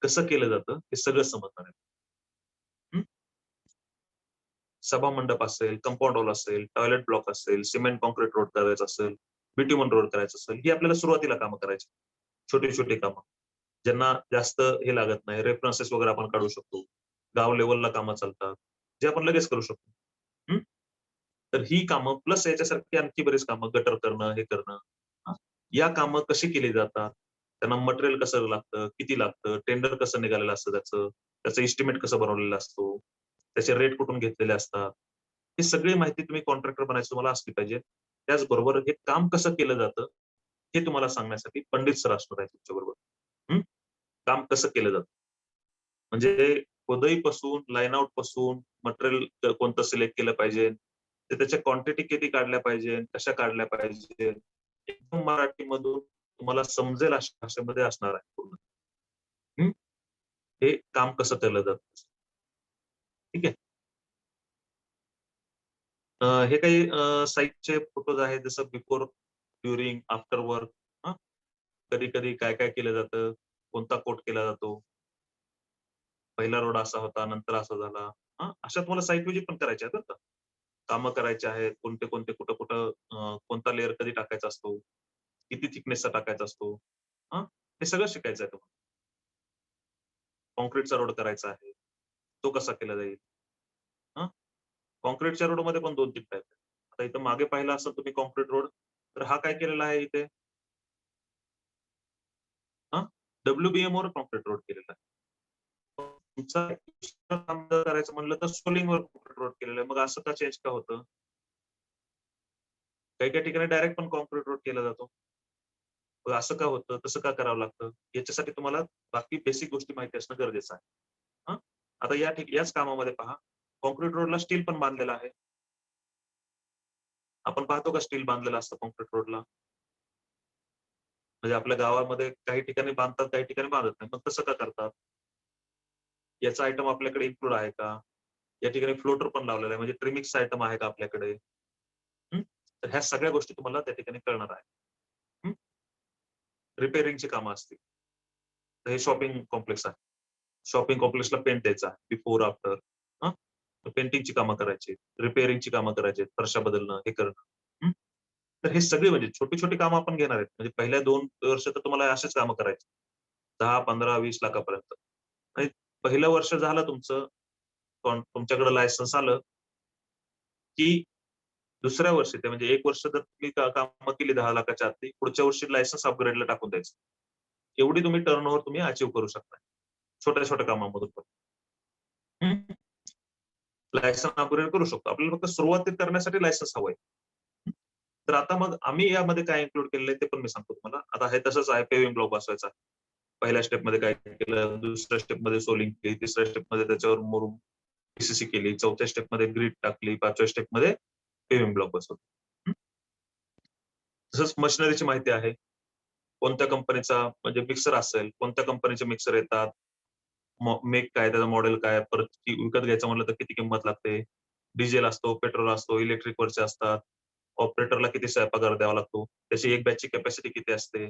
Speaker 1: कसं केलं जातं हे सगळं समजणार आहे. सभा मंडप असेल, कंपाऊंड वॉल असेल, टॉयलेट ब्लॉक असेल, सिमेंट कॉन्क्रीट रोड करायचा असेल, बिट्युमन रोड करायचं असेल, ही आपल्याला सुरुवातीला कामं करायची. छोटी-छोटी कामं. ज्यांना जास्त हे लागत नाही, रेफरन्सेस वगैरे आपण काढू शकतो. गाव लेव्हलला कामं चालतात, जे आपण लगेच करू शकतो. तर ही कामं प्लस याच्यासारखी आणखी बरीच कामं, गटर करणं, हे करणं. हां. या कामं कशी केली जातात? त्यांना मटेरियल कसं लागतं, किती लागतं, टेंडर कसं निघालेलं असतं त्याचं इस्टिमेट कसं बनवलेला असतो, त्याचे रेट कुठून घेतलेले असतात. ही सगळी माहिती तुम्ही कॉन्ट्रॅक्टर बनायचं तुम्हाला असली पाहिजे. त्याचबरोबर हे काम कसं केलं जातं, हे तुम्हाला सांगण्यासाठी पंडित सर असणार आहेत तुमच्याबरोबर. हं. काम कसं केलं जातं. म्हणजे खोदईपासून, लाईन आउट पासून मटेरियल कोणतं सिलेक्ट केलं पाहिजे, ते त्याच्या क्वांटिटी किती काढल्या पाहिजे, कशा काढल्या पाहिजे, एकदम मराठीमधून तुम्हाला समजेल अशा भाषेमध्ये असणार आहे पूर्ण. हं. हे काम कसं केलं जातं. ठीक आहे. हे काही साइटचे फोटोज आहेत जसं बिफोर, ड्युरिंग, आफ्टर वर्क हां. कधी-कधी काय-काय केलं जातं, कोणता कोट केला जातो. पहिला रोड असा होता, नंतर असा झाला. हां, अशा तुम्हाला साइट व्हिजिट पण करायच्या आहेत बरं का. कामं करायची आहेत, कोणते-कोणते, कुठं-कुठं कोणता लेयर कधी टाकायचा असतो, किती थिकनेसचा टाकायचा असतो. हां, हे सगळं शिकायचं आहे तुम्हाला. काँक्रीटचा रोड करायचा आहे, तो कसा केला जाईल. हां, काँक्रीटच्या रोडमध्ये पण 2-3 टाइप आहेत. आता इथं मागे पाहिला असेल तुम्ही काँक्रीट रोड, तर हा काय केलेला आहे इथे हां, WBMवर काँक्रीट रोड केलेला आहे. तुमचा दुसरं काम जर करायचं म्हणलं तर सोलिंगवर काँक्रीट रोड केलेलं आहे. मग असं का चेंज का होतं? काही-काही ठिकाणी डायरेक्ट पण काँक्रीट रोड केला जातो. मग असं का होतं? तसं का करावं लागतं? याच्यासाठी तुम्हाला बाकी बेसिक गोष्टी माहिती असणं गरजेचं आहे. हां, आता याच कामामध्ये पहा, काँक्रीट रोडला स्टील पण बांधलेलं आहे. आपण पाहतो का स्टील बांधलेलं असतं काँक्रीट रोडला? म्हणजे आपल्या गावामध्ये काही ठिकाणी बांधतात, काही ठिकाणी बांधत नाही. मग तसं का करतात? याचा आयटम आपल्याकडे इन्क्लूड आहे का? या ठिकाणी फ्लोटर पण लावलेला आहे. म्हणजे ट्रिमिक्स आयटम आहे का आपल्याकडे? हं. तर ह्या सगळ्या गोष्टी तुम्हाला त्या ठिकाणी कळणार आहे. हं. रिपेअरिंगची कामं असतील. तर हे शॉपिंग कॉम्प्लेक्स आहे. शॉपिंग कॉम्प्लेक्सला पेंट द्यायचा आहे. बिफोर, आफ्टर हां. पेंटिंगची कामं करायची, रिपेअरिंगची कामं करायची, फरशा बदलणं, हे करणं. हं. तर हे सगळे म्हणजे छोटी-छोटी कामं आपण घेणार आहेत. म्हणजे पहिल्या 2 वर्ष तर तुम्हाला अशीच कामं करायची. 10, 15, 20 लाखापर्यंत. आणि पहिलं वर्ष झालं तुमचं, तुमच्याकडे लायसन्स आलं, की दुसऱ्या वर्षी ते म्हणजे 1 वर्ष जर तुम्ही कामं केली 10 लाखाच्या आतली, पुढच्या वर्षी लायसन्स अपग्रेडला टाकून द्यायचं. एवढी तुम्ही टर्नओव्हर तुम्ही अचीव्ह करू शकता. छोट्या-छोट्या कामामधून पण. हं. लायसन्स अपग्रेड करू शकतो. आपल्याला फक्त सुरुवात करण्यासाठी लायसन्स हवंय. हं. तर आता मग आम्ही यामध्ये काय इन्क्लूड केलेलं आहे ते पण मी सांगतो तुम्हाला. आता हे तसंच आहे पेव्हिंग ब्लॉक बसवायचा. पहिल्या स्टेपमध्ये काय केलं, दुसऱ्या स्टेपमध्ये सोलिंग केली, तिसऱ्या स्टेपमध्ये त्याच्यावर मुरुम, पी केली, चौथ्या स्टेपमध्ये ग्रीड टाकली, 5व्या स्टेपमध्ये पेव्हिंग ब्लॉक बसवले. हं. तसंच मशिनरीची माहिती आहे. कोणत्या कंपनीचा म्हणजे मिक्सर असेल, कोणत्या कंपनीचे मिक्सर येतात, मेक काय, त्याचं मॉडेल काय, परत विकत घ्यायचं म्हटलं तर किती किंमत लागते. डिझेल असतो, पेट्रोल असतो, इलेक्ट्रिक वरचे असतात. ऑपरेटरला किती पगार द्यावा लागतो. त्याची एक बॅचची कॅपॅसिटी किती असते.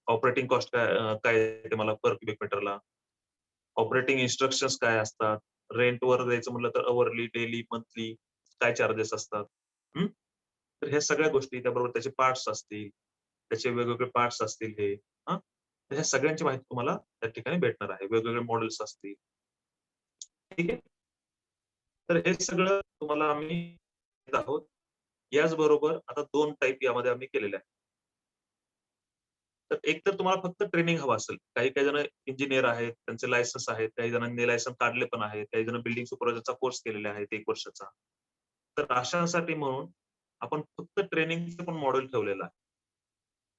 Speaker 1: ऑपरेटिंग कॉस्ट काय येते मला पर क्युबिक मीटरला. ऑपरेटिंग इन्स्ट्रक्शन्स काय असतात. रेंटवर द्यायचं म्हटलं तर अवरली, डेली, मंथली काय चार्जेस असतात. हं. तर ह्या सगळ्या गोष्टी त्याबरोबर त्याचे पार्ट्स असतील, त्याचे वेगवेगळे पार्ट्स असतील हे, हां. तर ह्या सगळ्यांची माहिती तुम्हाला त्या ठिकाणी भेटणार आहे. वेगवेगळे मॉडेल्स असतील. ठीक आहे. तर हे सगळं तुम्हाला आम्ही देत आहोत. याचबरोबर आता 2 टाइप यामध्ये आम्ही केलेले आहेत. तर एक तर तुम्हाला फक्त ट्रेनिंग हवं असेल. काही-काही जण इंजिनिअर आहेत, त्यांचे लायसन्स आहेत. काही जणांनी लायसन्स काढले पण आहेत. काही जण बिल्डिंग सुपरवायझरचा कोर्स केलेले आहेत 1 वर्षाचा. तर अशांसाठी म्हणून आपण फक्त ट्रेनिंगचं पण मॉडेल ठेवलेलं आहे.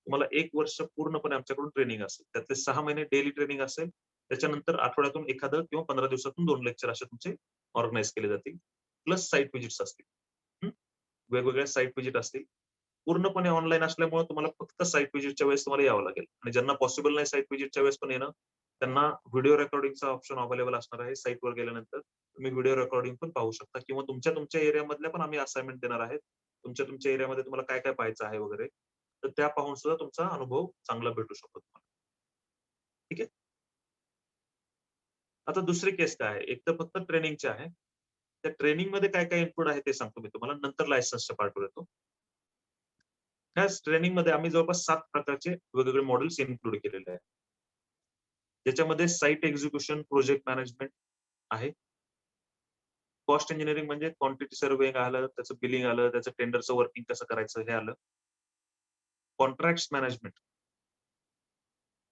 Speaker 1: तुम्हाला 1 वर्ष पूर्णपणे आमच्याकडून ट्रेनिंग असेल. त्यातले 6 महिने डेली ट्रेनिंग असेल. त्याच्यानंतर आठवड्यातून एखादं किंवा 15 दिवसातून 2 लेक्चर असे तुमचे ऑर्गनाइज केले जातील. प्लस साइट व्हिजिट्स असतील. हं. वेगवेगळ्या साइट व्हिजिट असतील. पूर्णपणे ऑनलाईन असल्यामुळे तुम्हाला फक्त साइट व्हिजिटच्या वेळेस तुम्हाला यावं लागेल आणि ज्यांना पॉसिबल नाही साइट व्हिजिटच्या वेळेस पण येणं, त्यांना व्हिडिओ रेकॉर्डिंगचा ऑप्शन अवेलेबल असणार आहे. साइटवर गेल्यानंतर तुम्ही व्हिडिओ रेकॉर्डिंग पण पाहू शकता किंवा तुमच्या एरियामधल्या पण आम्ही असाइनमेंट देणार आहेत. तुमच्या एरियामध्ये तुम्हाला काय-काय पाहायचं आहे वगैरे. तर त्या पाहून सुद्धा तुमचा अनुभव चांगला भेटू शकतो तुम्हाला. ठीक आहे. आता दुसरी केस काय आहे? एक तर फक्त ट्रेनिंगची आहे. त्या ट्रेनिंगमध्ये काय-काय इनपुट आहे ते सांगतो मी तुम्हाला. नंतर लायसन्सच्या पार्टवर येतो. त्याच ट्रेनिंगमध्ये आम्ही जवळपास 7 प्रकारचे वेगवेगळे मॉडेल्स इन्क्लूड केलेले आहेत. ज्याच्यामध्ये साइट एक्झिक्युशन, प्रोजेक्ट मॅनेजमेंट आहे. कॉस्ट इंजिनिअरिंग म्हणजे क्वांटिटी सर्व्हेइंग आलं, त्याचं बिलिंग आलं, त्याचं टेंडरचं वर्किंग कसं करायचं हे आलं. कॉन्ट्रॅक्ट्स मॅनेजमेंट,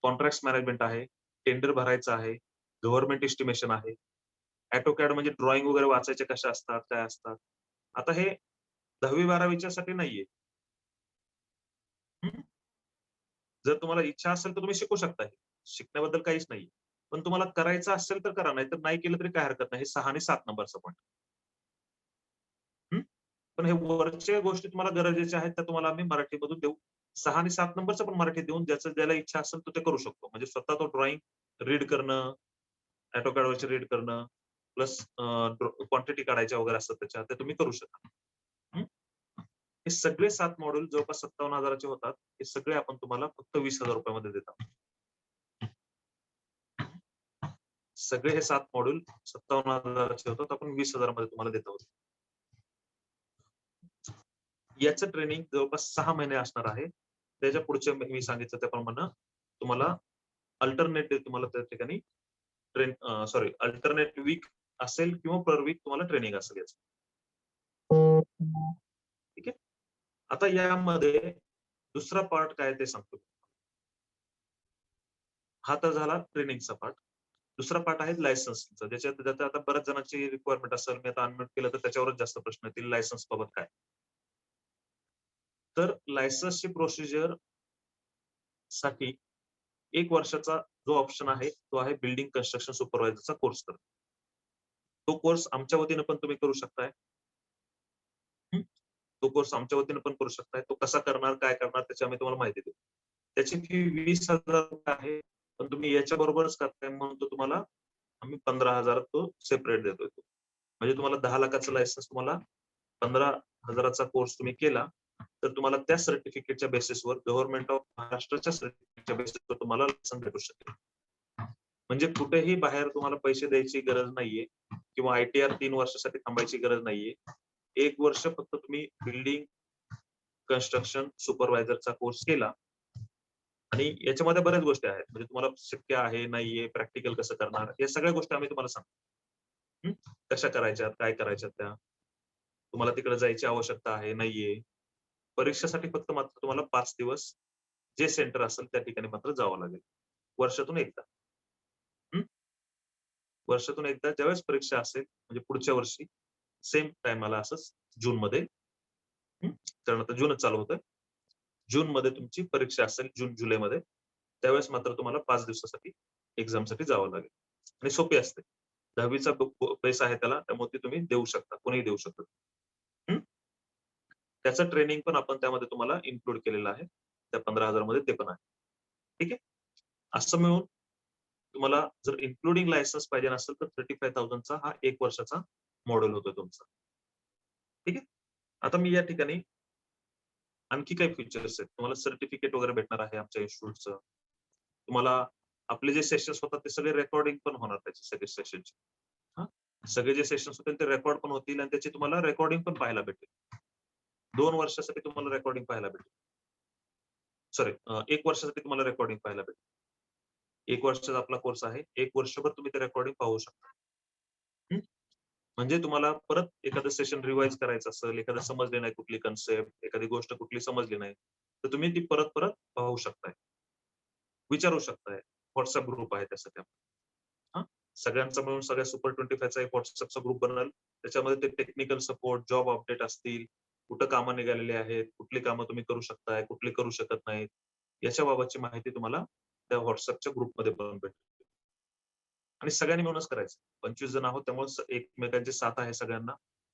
Speaker 1: कॉन्ट्रॅक्ट्स मॅनेजमेंट आहे. टेंडर भरायचं आहे. गव्हर्नमेंट एस्टिमेशन आहे. AutoCAD म्हणजे ड्रॉइंग वगैरे वाचायचे कशा असतात, काय असतात. आता हे 10वी-12वीच्या साठी नाहीये. हं. जर तुम्हाला इच्छा असेल तर तुम्ही शिकू शकता हे. शिकण्याबद्दल काहीच नाहीये. पण तुम्हाला करायचं असेल तर करा, नाहीतर नाही केलं तरी काही हरकत नाही. हे 6 आणि 7 नंबरचं पॉइंट. हं. पण हे वरच्या गोष्टी तुम्हाला गरजेच्या आहेत, त्या तुम्हाला आम्ही मराठीमधून देऊ. 6 आणि 7 नंबरचं पण मराठी देऊन ज्याला इच्छा असेल तो ते करू शकतो. म्हणजे स्वतः तो ड्रॉइंग रीड करणं, AutoCADवरची रीड करणं, प्लस क्वांटिटी काढायच्या वगैरे असतात त्याच्या, ते तुम्ही करू शकता. हं. हे सगळे 7 मॉड्यूल जवळपास 57,000 चे होतात. हे सगळे आपण तुम्हाला फक्त ₹20,000 मध्ये देत आहोत. सगळे हे 7 मॉड्यूल 57,000 चे होतात. आपण 20,000 मध्ये तुम्हाला देत आहोत. याचं ट्रेनिंग जवळपास 6 महिने असणार आहे. त्याच्या पुढचे मी सांगितलं त्याप्रमाणे तुम्हाला अल्टरनेट डे तुम्हाला त्या ठिकाणी अल्टरनेट वीक असेल किंवा पर वीक तुम्हाला ट्रेनिंग असेल याचं. ठीक आहे. आता यामध्ये दुसरा पार्ट काय ते सांगतो. हा तर झाला ट्रेनिंगचा पार्ट. दुसरा पार्ट आहे लायसन्सचा. ज्याच्यात आता बऱ्याच जणांची रिक्वायरमेंट असेल, मी आता अनम्यूट केलं तर त्याच्यावरच जास्त प्रश्न येतील लायसन्स बाबत काय. तर लायसन्सची प्रोसिजर साठी 1 वर्षाचा जो ऑप्शन आहे, तो आहे बिल्डिंग कन्स्ट्रक्शन सुपरवायझरचा कोर्स करणं. तो कोर्स आमच्या वतीने पण तुम्ही करू शकताय. हं. तो कोर्स आमच्या वतीने पण करू शकताय. तो कसा करणार, काय करणार त्याची आम्ही तुम्हाला माहिती देऊ. त्याची फी ₹20,000 आहे. पण तुम्ही याच्या बरोबरच करताय म्हणून तो तुम्हाला आम्ही 15,000 तो सेपरेट देतोय तो. म्हणजे तुम्हाला 10,00,000चं लायसन्स तुम्हाला 15,000चा कोर्स तुम्ही केला, तर तुम्हाला त्या सर्टिफिकेटच्या बेसिसवर गव्हर्नमेंट ऑफ महाराष्ट्राच्या सर्टिफिकेटच्या बेसिसवर तुम्हाला लायसन्स भेटू शकेल. म्हणजे कुठेही बाहेर तुम्हाला पैसे द्यायची गरज नाहीये किंवा ITR 3 वर्षासाठी थांबायची गरज नाहीये. 1 वर्ष फक्त तुम्ही बिल्डिंग कन्स्ट्रक्शन सुपरवायझरचा कोर्स केला आणि याच्यामध्ये बऱ्याच गोष्टी आहेत. म्हणजे तुम्हाला शक्य आहे, नाहीये, प्रॅक्टिकल कसं करणार, या सगळ्या गोष्टी आम्ही तुम्हाला सांगतो. हं. कशा करायच्यात, काय करायच्यात त्या. तुम्हाला तिकडे जायची आवश्यकता आहे, नाहीये. परीक्षेसाठी फक्त मात्र तुम्हाला 5 दिवस जे सेंटर असेल त्या ठिकाणी मात्र जावं लागेल. वर्षातून एकदा. हं. वर्षातून एकदा ज्यावेळेस परीक्षा असेल म्हणजे पुढच्या वर्षी सेम टाईमाला असंच जूनमध्ये. हं. कारण आता जूनच चालू होतंय. जूनमध्ये तुमची परीक्षा असेल जून-जुलैमध्ये. त्यावेळेस मात्र तुम्हाला 5 दिवसासाठी एक्झामसाठी जावं लागेल आणि सोपी असते. 10वीचा बेस आहे त्याला, त्यामुळे ती तुम्ही देऊ शकता. कोणीही देऊ शकतं. हं. त्याचं ट्रेनिंग पण आपण त्यामध्ये तुम्हाला इन्क्लूड केलेलं आहे. त्या 15,000 मध्ये ते पण आहे. ठीक आहे. असं मिळून तुम्हाला जर इन्क्लुडिंग लायसन्स पाहिजे असेल तर 35,000 चा हा 1 वर्षाचा मॉडेल होतो तुमचा. ठीक आहे. आता मी या ठिकाणी आणखी काही फीचर्स आहेत. तुम्हाला सर्टिफिकेट वगैरे भेटणार आहे आमच्या इन्स्टिट्यूटचं. तुम्हाला आपले जे सेशन्स होतात ते सगळे रेकॉर्डिंग पण होणार त्याचे सगळे सेशनचे. हां. सगळे जे सेशन्स होतील ते रेकॉर्ड पण होतील आणि त्याची तुम्हाला रेकॉर्डिंग पण पाहायला भेटेल. 2 वर्षासाठी तुम्हाला रेकॉर्डिंग पाहायला भेटेल. सॉरी 1 वर्षासाठी तुम्हाला रेकॉर्डिंग पाहायला भेटेल. 1 वर्षाचा आपला कोर्स आहे. 1 वर्षभर तुम्ही ते रेकॉर्डिंग पाहू शकता. हं. म्हणजे तुम्हाला परत एखादं सेशन रिवाईज करायचं असेल, एखादं समजली नाही कुठली कन्सेप्ट, एखादी गोष्ट कुठली समजली नाही, तर तुम्ही ती परत-परत पाहू शकताय. विचारू शकताय. WhatsApp ग्रुप आहे त्यासाठी आपला. हां. सगळ्यांचा मिळून सगळ्या सुपर 25 चा एक WhatsAppचा ग्रुप बनल. त्याच्यामध्ये ते टेक्निकल सपोर्ट, जॉब अपडेट असतील, कुठं कामं निघालेली आहेत, कुठली कामं तुम्ही करू शकताय, कुठली करू शकत नाहीत. याच्या बाबतची माहिती तुम्हाला त्या WhatsAppच्या ग्रुपमध्ये पण भेटेल. आणि सगळ्यांनी मिळूनच करायचं. 25 जण आहोत त्यामुळे एकमेकांची साथ आहे सगळ्यांना.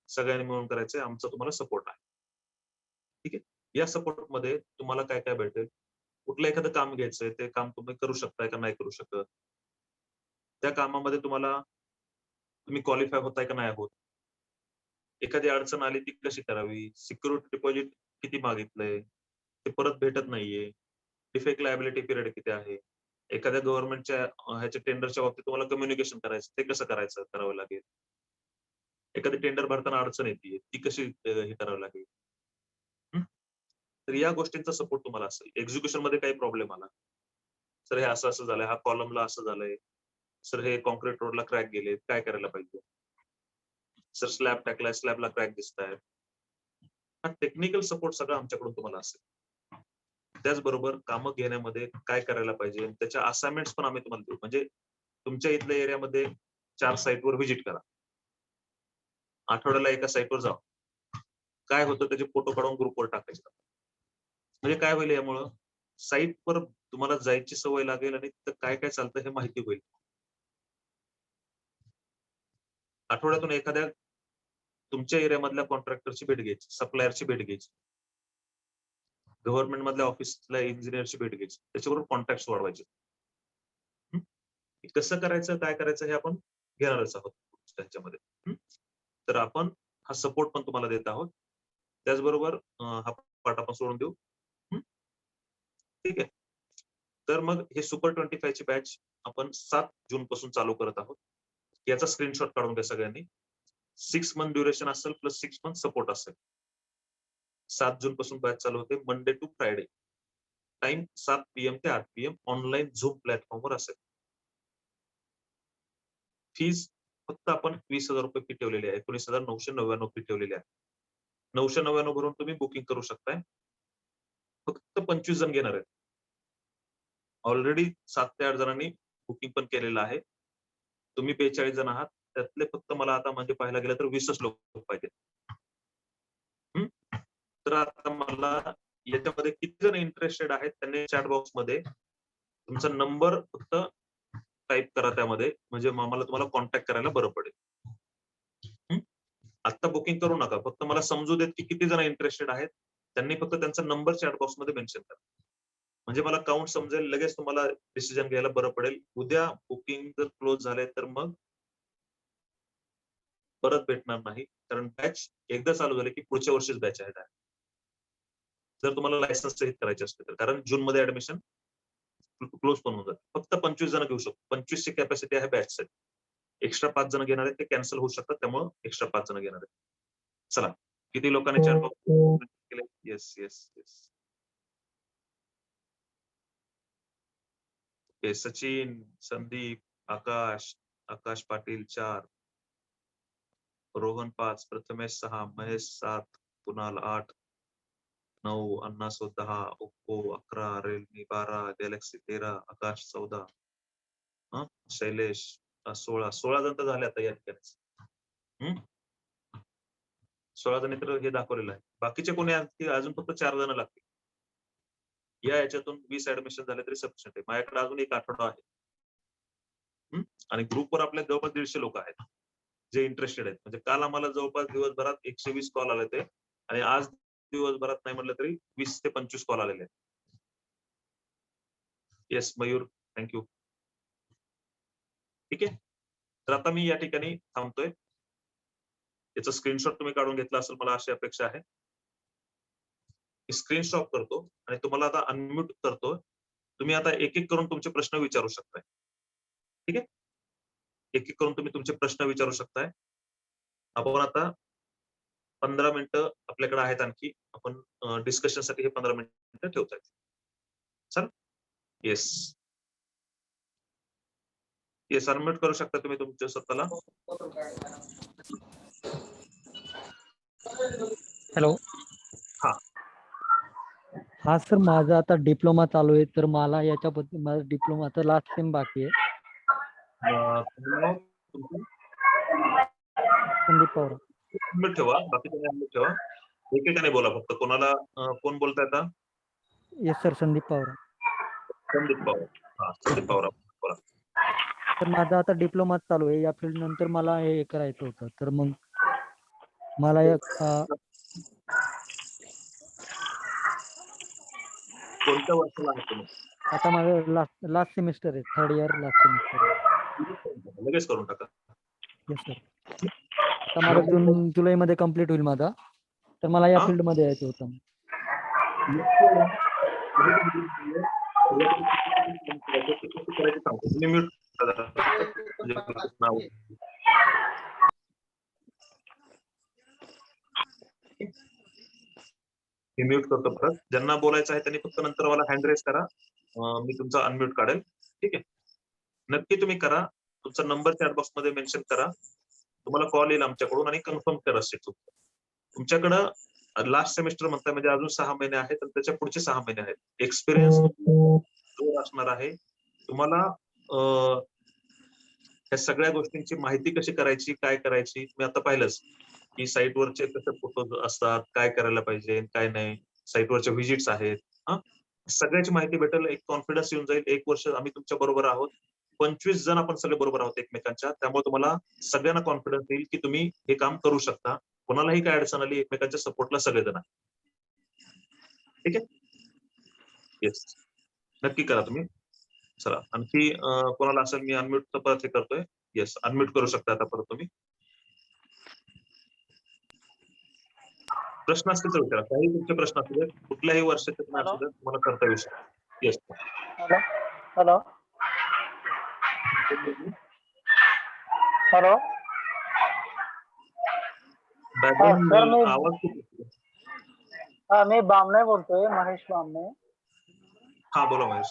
Speaker 1: सगळ्यांनी मिळून करायचंय. आमचा तुम्हाला सपोर्ट आहे. ठीक आहे. या सपोर्टमध्ये तुम्हाला काय-काय भेटेल? कुठलं एखादं काम घ्यायचंय, ते काम तुम्ही करू शकताय का नाही करू शकत? त्या कामामध्ये तुम्ही क्वालिफाय होताय का नाही होत? एखादी अडचण आली ती कशी करावी? सिक्युरिटी डिपॉझिट किती मागितलंय? ते परत भेटत नाहीये. डिफेक्ट लायबिलिटी पिरियड किती आहे? एखाद्या गव्हर्नमेंटच्या ह्याच्या टेंडरच्या बाबतीत तुम्हाला कम्युनिकेशन करायचं, ते कसं करावं लागेल? एखादी टेंडर भरताना अडचण येतीये, ती कशी हे करावी लागेल? हं. तर या गोष्टींचा सपोर्ट तुम्हाला असेल. एक्झिक्युशनमध्ये काही प्रॉब्लेम आला, सर हे असं-असं झालंय, हा कॉलमला असं झालंय, सर हे काँक्रीट रोडला क्रॅक गेलेत, काय करायला पाहिजे? सर स्लॅब टाकलाय, स्लॅबला क्रॅक दिसतायत. हा टेक्निकल सपोर्ट सगळा आमच्याकडून तुम्हाला असेल. त्याचबरोबर कामं घेण्यामध्ये काय करायला पाहिजे, त्याच्या असाइनमेंट्स पण आम्ही तुम्हाला देऊ. म्हणजे तुमच्या इथल्या एरियामध्ये 4 साइटवर व्हिजिट करा. आठवड्याला एका साइटवर जा. काय होतं त्याचे फोटो काढून ग्रुपवर टाकायचे. म्हणजे काय होईल यामुळं साईटवर तुम्हाला जायची सवय लागेल आणि तिथं काय काय चालतं हे माहिती होईल. आठवड्यातून एखाद्या तुमच्या एरियामधल्या कॉन्ट्रॅक्टरची भेट घ्यायची, सप्लायरची भेट घ्यायची, गव्हर्नमेंट मधल्या ऑफिसला इंजिनियरची भेट घ्यायची, त्याच्याबरोबर कॉन्टॅक्ट वाढवायचे. कसं करायचं, काय करायचं हे आपण घेणारच आहोत त्याच्यामध्ये. तर आपण हा सपोर्ट पण तुम्हाला देत आहोत. त्याचबरोबर हा पाठ आपण सोडून देऊ. ठीक आहे. तर मग हे सुपर 25 ची बॅच आपण 7 जून पासून चालू करत आहोत. याचा स्क्रीनशॉट काढून घ्या सगळ्यांनी. 6 मंथ ड्युरेशन असेल प्लस 6 मंथ सपोर्ट असेल. 7 जून पासून बॅच चालू होते, Monday to Friday. Time 7 PM ते 8 PM ऑनलाईन झूम प्लॅटफॉर्मवर असेल. फीज फक्त आपण 20,000 रुपये फी ठेवलेली आहे. 19,999 फी ठेवलेली आहे. 999 भरून तुम्ही बुकिंग करू शकताय. फक्त 25 जण घेणार आहेत. ऑलरेडी 7 ते 8 जणांनी बुकिंग पण केलेलं आहे. तुम्ही 42 जण आहात. त्यातले फक्त मला आता म्हणजे पाहायला गेलं तर 20च लोक पाहिजेत. तर आता मला याच्यामध्ये किती जण इंटरेस्टेड आहेत त्यांनी चॅट बॉक्स मध्ये तुमचा नंबर फक्त टाईप करा त्यामध्ये, म्हणजे मला तुम्हाला कॉन्टॅक्ट करायला बरं पडेल. आता बुकिंग करू नका, फक्त मला समजू देत की किती जण इंटरेस्टेड आहेत. त्यांनी फक्त त्यांचा नंबर चॅट बॉक्स मध्ये मेन्शन करा, म्हणजे मला काउंट समजेल, लगेच तुम्हाला डिसिजन घ्यायला बरं पडेल. उद्या बुकिंग जर क्लोज झाले तर मग परत भेटणार नाही, कारण बॅच एकदा चालू झाले की पुढच्या वर्षीच बॅच आहे. जर तुम्हाला लायसन्स सहित करायचे असते तर, कारण जून मध्ये ऍडमिशन क्लोज पण होऊन जाते. फक्त 25 जण घेऊ शकतो. 25 ची कॅपॅसिटी आहे बॅच साठी. एक्स्ट्रा 5 जण घेणार आहेत ते कॅन्सल होऊ शकतात, त्यामुळे एक्स्ट्रा 5 जण घेणार आहेत. चला, किती लोकांनी चॅट बॉक्स केले? Yes yes yes. Sachin, Sandeep, Akash, Akash Patil 4, Rohan 5, Prathamesh 6, Mahesh 7, Kunal 8, 9, Anna 10, Oppo 11, Realme 12, Galaxy 13, Akash 14, Shailesh 16 जण तर झाले आता या ठिकाणी. 16 जण तर हे दाखवलेलं आहे. बाकीचे कोणी अजून फक्त 4 जण लागतील. या याच्यातून 20 ऍडमिशन झाले तरी सफिशियंट आहे. माझ्याकडे अजून एक आठवडा आहे. आणि ग्रुपवर आपल्या जवळपास 150 लोक आहेत जे इंटरेस्टेड आहेत. म्हणजे काल आम्हाला जवळपास दिवसभरात 120 कॉल आले ते, आणि आज दिवसभरात नाही म्हटलं तरी 20 ते 25 कॉल आलेले आहेत. Yes Mayur, thank you. ठीक आहे, तर आता मी या ठिकाणी थांबतोय. याचा स्क्रीनशॉट तुम्ही काढून घेतला असेल, मला अशी अपेक्षा आहे. स्क्रीनशॉट करतो आणि तुम्हाला आता अनम्यूट करतो. तुम्ही आता एक एक करून तुमचे प्रश्न विचारू शकताय. ठीक आहे, एक एक करून तुम्ही तुमचे प्रश्न विचारू शकताय. आपण आता 15 मिनिटं आपल्याकडे आहेत आणखी. आपण डिस्कशन साठी हे 15 मिनिटं ठेवताय. चल, येस येस, अनम्यूट करू शकता तुम्ही तुमच्या स्वतःला.
Speaker 2: हॅलो.
Speaker 1: हा
Speaker 2: हा सर, माझा आता डिप्लोमा चालू आहे, तर मला याच्याबद्दल माझा डिप्लोमाचा लास्ट सेम बाकी आहे. संदीप पवार.
Speaker 1: अनम्यूट ठेवा, बाकीच्या अनम्यूट ठेवा. एकेकाने बोला फक्त. कोणाला कोण बोलताय आता?
Speaker 2: Yes sir, Sandeep Pawar.
Speaker 1: संदीप पवार. हा, संदीप पवार बोला.
Speaker 2: तर माझा आता डिप्लोमा चालू आहे. या फील्ड नंतर मला हे करायचं होतं, तर मग मला
Speaker 1: कोणत्या वर्षाला आहे तुम्ही?
Speaker 2: आता माझं लास्ट सेमिस्टर आहे, 3rd इयर लास्ट सेमिस्टर.
Speaker 1: लगेच करून टाका.
Speaker 2: Yes sir. आता माझा जुलै मध्ये कम्प्लीट होईल माझा, तर मला या फील्ड मध्ये यायचं होतं.
Speaker 1: म्यूट करतो परत. ज्यांना बोलायचं आहे त्यांनी फक्त नंतर मला हँड रेस करा, मी तुमचा अनम्यूट काढेल. ठीक आहे, नक्की तुम्ही करा. तुमचा नंबर चॅट बॉक्स मध्ये मेन्शन करा. तुम्हाला कॉल येईल आमच्याकडून आणि कन्फर्म करा सीट. तुमच्याकडं लास्ट सेमिस्टर म्हणताय म्हणजे अजून 6 महिने आहेत आणि त्याच्या पुढचे 6 महिने आहेत. एक्सपिरियन्स असणार आहे तुम्हाला. या सगळ्या गोष्टींची माहिती कशी करायची, काय करायची, मी आता पाहिलंच की साईटवरचे कसे फोटो असतात, काय करायला पाहिजे, काय नाही, साईटवरचे व्हिजिट्स आहेत. सगळ्याची माहिती भेटेल, एक कॉन्फिडन्स येऊन जाईल. 1 वर्ष आम्ही तुमच्या बरोबर आहोत. 25 जण आपण सगळे बरोबर आहोत एकमेकांच्या. त्यामुळे तुम्हाला सगळ्यांना कॉन्फिडन्स येईल, की तुम्ही हे काम करू शकता. कोणालाही काय अडचण आली, एकमेकांच्या सपोर्टला सगळेजण आहे. ठीक आहे? येस. नक्की करा तुम्ही. चला आणखी कोणाला असेल मी अनम्यूट परत हे करतोय. येस, अनम्यूट करू शकता आता परत तुम्ही. प्रश्न असतील तर विचारा. काही तुमचे प्रश्न असू देत, कुठल्याही वर्षाचे तुम्ही असू देत, तुम्हाला करता येऊ शकतो. Yes.
Speaker 3: Hello hello hello
Speaker 1: background
Speaker 3: sir मी
Speaker 1: आवाज खूप येतोय.
Speaker 3: मी बामणे बोलतोय, महेश बामणे.
Speaker 1: हा बोला महेश.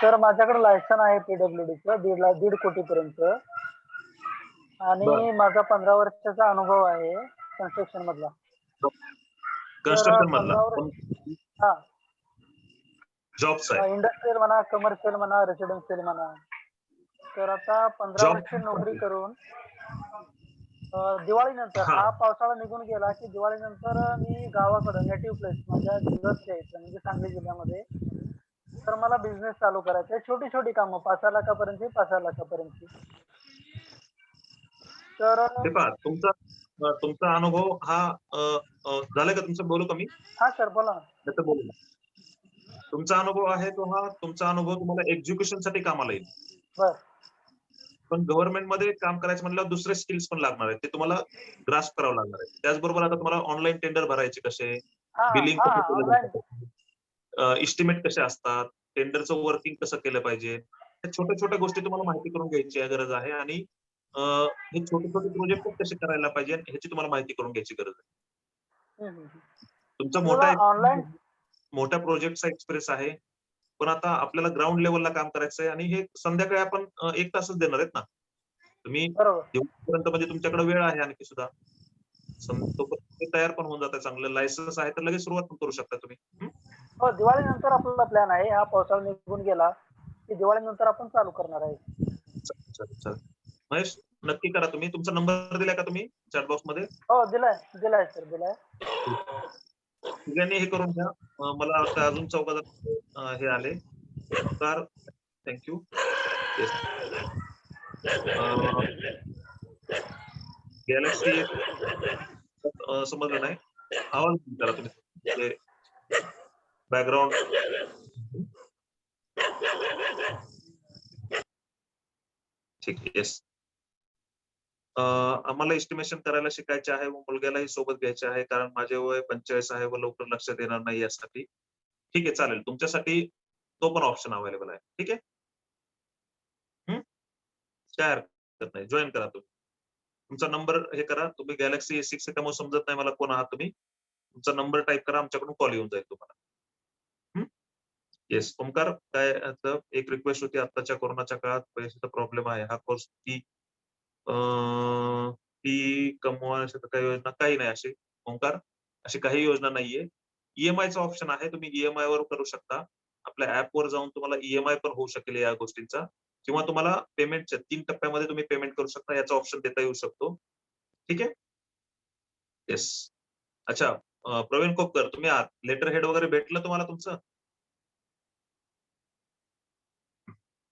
Speaker 3: सर माझ्याकडे लायसन आहे पीडब्ल्यूडीचं 1.5 कोटीपर्यंत आणि
Speaker 1: बरं.
Speaker 3: माझा 15 वर्षाचा अनुभव आहे कन्स्ट्रक्शन मधला.
Speaker 1: कन्स्ट्रक्शन मधला
Speaker 3: 15 वर्ष हा
Speaker 1: जॉबचा आहे.
Speaker 3: इंडस्ट्रियल म्हणा, कमर्शियल म्हणा, रेसिडेन्शियल म्हणा. तर आता 15
Speaker 1: जॉब
Speaker 3: वर्ष नोकरी करून दिवाळीनंतर
Speaker 1: हा
Speaker 3: हा पावसाळा निघून गेला की दिवाळीनंतर मी गावाकडे नेटिव्ह प्लेस माझ्या जिल्ह्यात यायचं म्हणजे सांगली जिल्ह्यामध्ये. तर मला बिझनेस चालू करायचा आहे, छोटी छोटी कामं 5 लाखापर्यंत 5 लाखापर्यंत. तर
Speaker 1: ते पहा तुमचा अनुभव हा झालाय का तुमचं? बोलू का मी?
Speaker 3: हा सर बोला ना.
Speaker 1: त्याचं बोलू ना. तुमचा अनुभव आहे तो तुमचा अनुभव तुम्हाला एज्युकेशन साठी कामाला येईल.
Speaker 3: बर
Speaker 1: पण गव्हर्नमेंट मध्ये काम करायचं म्हणल्यावर दुसरे स्किल्स पण लागणार आहेत, ते तुम्हाला ग्रास्प करावं लागणार आहे. त्याचबरोबर आता तुम्हाला ऑनलाईन टेंडर भरायचे कसे,
Speaker 3: हा
Speaker 1: बिलिंग
Speaker 3: हा
Speaker 1: कसं केलं
Speaker 3: ऑनलाईन.
Speaker 1: जातं, इस्टिमेट कसे असतात, टेंडरचं वर्किंग कसं केलं पाहिजे, त्या छोट्या छोट्या गोष्टी तुम्हाला माहिती करून घ्यायची गरज आहे. आणि हे छोटे छोटे प्रोजेक्ट कसे करायला पाहिजे ह्याची तुम्हाला माहिती करून घ्यायची गरज आहे. तुमचा
Speaker 3: ऑनलाईन
Speaker 1: मोठ्या प्रोजेक्टचा एक्सपिरियन्स आहे, पण आता आपल्याला ग्राउंड लेवलला काम करायचं आहे आणि हे संध्याकाळी आपण 1 तासच देणार आहेत ना. तुम्ही
Speaker 3: बरोबर.
Speaker 1: दिवसपर्यंत म्हणजे तुमच्याकडे वेळ आहे आणखी सुद्धा. तोपर्यंत ते तयार पण होऊन जातं. चांगलं लायसन्स आहे तर लगेच सुरुवात पण करू शकता तुम्ही.
Speaker 3: हो, दिवाळीनंतर आपला प्लॅन आहे. हा पावसाळा निघून गेला की दिवाळीनंतर आपण चालू करणार आहे.
Speaker 1: चालेल. महेश नक्की करा तुम्ही. तुमचा नंबर दिलाय का तुम्ही चॅट बॉक्स मध्ये?
Speaker 3: हो दिलाय सर दिलाय.
Speaker 1: सगळ्यांनी हे करून घ्या. मला आता अजून 14 हे आले. ओंकार थँक्यू. येस. गॅलेक्सी समजलं नाही. आवाज करा तुम्ही. बॅकग्राऊंड ठीक आहे. येस. आम्हाला एस्टिमेशन करायला शिकायचे आहे व मुलग्यालाही सोबत घ्यायचे आहे, कारण माझे वय 45 आहे व लवकर लक्षात येणार नाही यासाठी. ठीक आहे, चालेल. तुमच्यासाठी तो पण ऑप्शन अवेलेबल आहे. ठीक आहे. काय हरकत नाही. जॉईन करा तुम्ही. तुमचा नंबर हे करा. तुम्ही गॅलेक्सी S6 त्यामुळे समजत नाही मला कोण आहात तुम्ही. तुमचा नंबर टाईप करा, आमच्याकडून कॉल येऊन जाईल तुम्हाला. येस. ओंकार काय एक रिक्वेस्ट होती, आताच्या कोरोनाच्या काळात पैशाचा प्रॉब्लेम आहे. हा कोर्स ती कमवण्यासाठी काही योजना काही नाही अशी. ओंकार अशी काही योजना नाहीये. ईएमआयचा ऑप्शन आहे. तुम्ही ईएमआय वर करू शकता. आपल्या ऍपवर जाऊन तुम्हाला ईएमआय पण होऊ शकेल या गोष्टींचा, किंवा तुम्हाला पेमेंटच्या 3 टप्प्यामध्ये तुम्ही पेमेंट करू शकता. याचा ऑप्शन देता येऊ शकतो. ठीक आहे. येस. अच्छा, प्रवीण कोपकर तुम्ही आहात. लेटर हेड वगैरे भेटलं तुम्हाला तुमचं?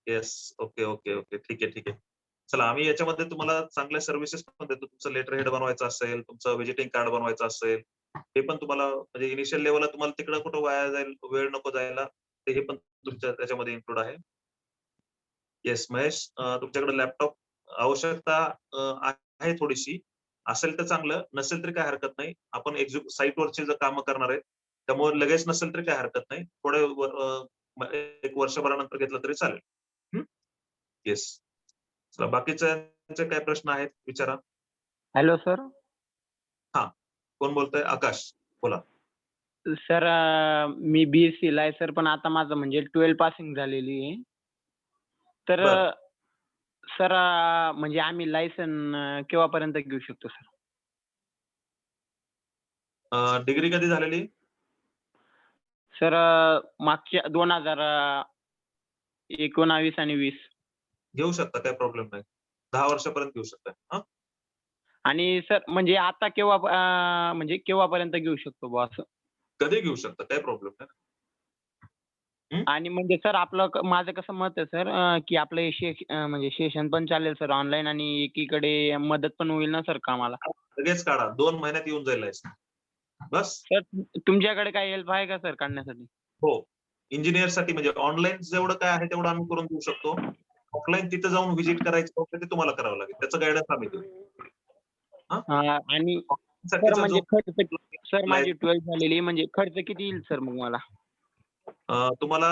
Speaker 1: येस. ओके. ठीक आहे. चला, आम्ही याच्यामध्ये तुम्हाला चांगल्या सर्व्हिसेस पण देतो. तुमचं लेटर हेड बनवायचं असेल, तुमचं व्हिजिटिंग कार्ड बनवायचं असेल, हे पण तुम्हाला म्हणजे इनिशियल लेवलला तुम्हाला तिकडं कुठं वाया जाईल, वेळ नको जायला, ते हे पण तुमच्या त्याच्यामध्ये इन्क्लूड आहे. येस महेश, तुमच्याकडे लॅपटॉप आवश्यकता आहे थोडीशी. असेल तर चांगलं, नसेल तरी काय हरकत नाही. आपण साईटवरची जर कामं करणार आहेत, त्यामुळे लगेच नसेल तरी काय हरकत नाही. थोडे 1 वर्षभरानंतर घेतलं तरी चालेल. येस. चला, बाकीचे काय प्रश्न आहेत विचारा.
Speaker 4: Hello sir.
Speaker 1: कोण बोलतोय? आकाश, बोला.
Speaker 4: सर मी BSc ला आहे सर, पण आता माझं म्हणजे 12 पासिंग झालेली आहे. तर
Speaker 1: बरं.
Speaker 4: सर म्हणजे आम्ही लायसन केव्हापर्यंत घेऊ शकतो सर?
Speaker 1: डिग्री कधी झालेली?
Speaker 4: सर मागच्या 2019 आणि 20.
Speaker 1: घेऊ शकता, काही प्रॉब्लेम नाही. 10 वर्षापर्यंत घेऊ शकता.
Speaker 4: आणि सर म्हणजे आता केव्हा म्हणजे केव्हापर्यंत घेऊ शकतो बुवा असं?
Speaker 1: कधी घेऊ शकता, काही प्रॉब्लेम नाही.
Speaker 4: आणि म्हणजे सर आपलं माझं कसं मत आहे सर की आपलं हे म्हणजे सेशन पण चालेल सर ऑनलाईन आणि एकीकडे मदत पण होईल ना सर कामाला.
Speaker 1: लगेच काढा, 2 महिन्यात येऊन जाईल लायसन. बस.
Speaker 4: सर तुमच्याकडे काही हेल्प आहे का सर काढण्यासाठी?
Speaker 1: हो. इंजिनिअरसाठी म्हणजे ऑनलाईन जेवढं काय आहे तेवढं आम्ही करून देऊ शकतो. ऑफलाईन तिथं जाऊन व्हिजिट करायचं होतं ते तुम्हाला करावं लागेल. त्याचं गाईडन्स आम्ही देऊ.
Speaker 4: आणि सर
Speaker 1: साठीचा
Speaker 4: म्हणजे
Speaker 1: जो
Speaker 4: खर्च सर माझी 12th झालेली म्हणजे खर्च किती येईल सर मग मला?
Speaker 1: तुम्हाला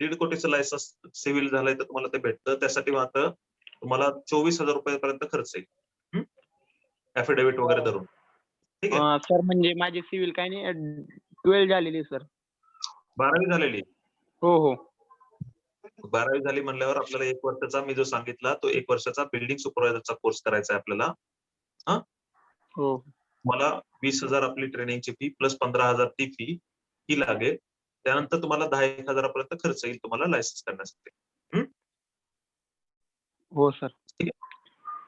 Speaker 1: 1.5 कोटीचं लायसन्स सिव्हिल झालंय तर तुम्हाला ते भेटतं. त्यासाठी मात्र तुम्हाला ₹24,000 पर्यंत खर्च येईल. ॲफिडेव्हिट वगैरे धरून. ठीक आहे.
Speaker 4: सर म्हणजे माझी सिव्हिल काही नाही 12th झालेली सर.
Speaker 1: 12वी झालेली.
Speaker 4: हो, हो.
Speaker 1: 12वी झाली म्हणल्यावर आपल्याला 1 वर्षाचा मी जो सांगितला तो 1 वर्षाचा बिल्डिंग सुपरवायझरचा कोर्स करायचा आहे आपल्याला.
Speaker 4: हो.
Speaker 1: तुम्हाला 20,000 आपली ट्रेनिंगची फी प्लस 15,000 ती फी ही लागेल. त्यानंतर तुम्हाला 10,000 पर्यंत खर्च येईल तुम्हाला लायसन्स करण्यासाठी.
Speaker 4: हो सर.
Speaker 1: ठीक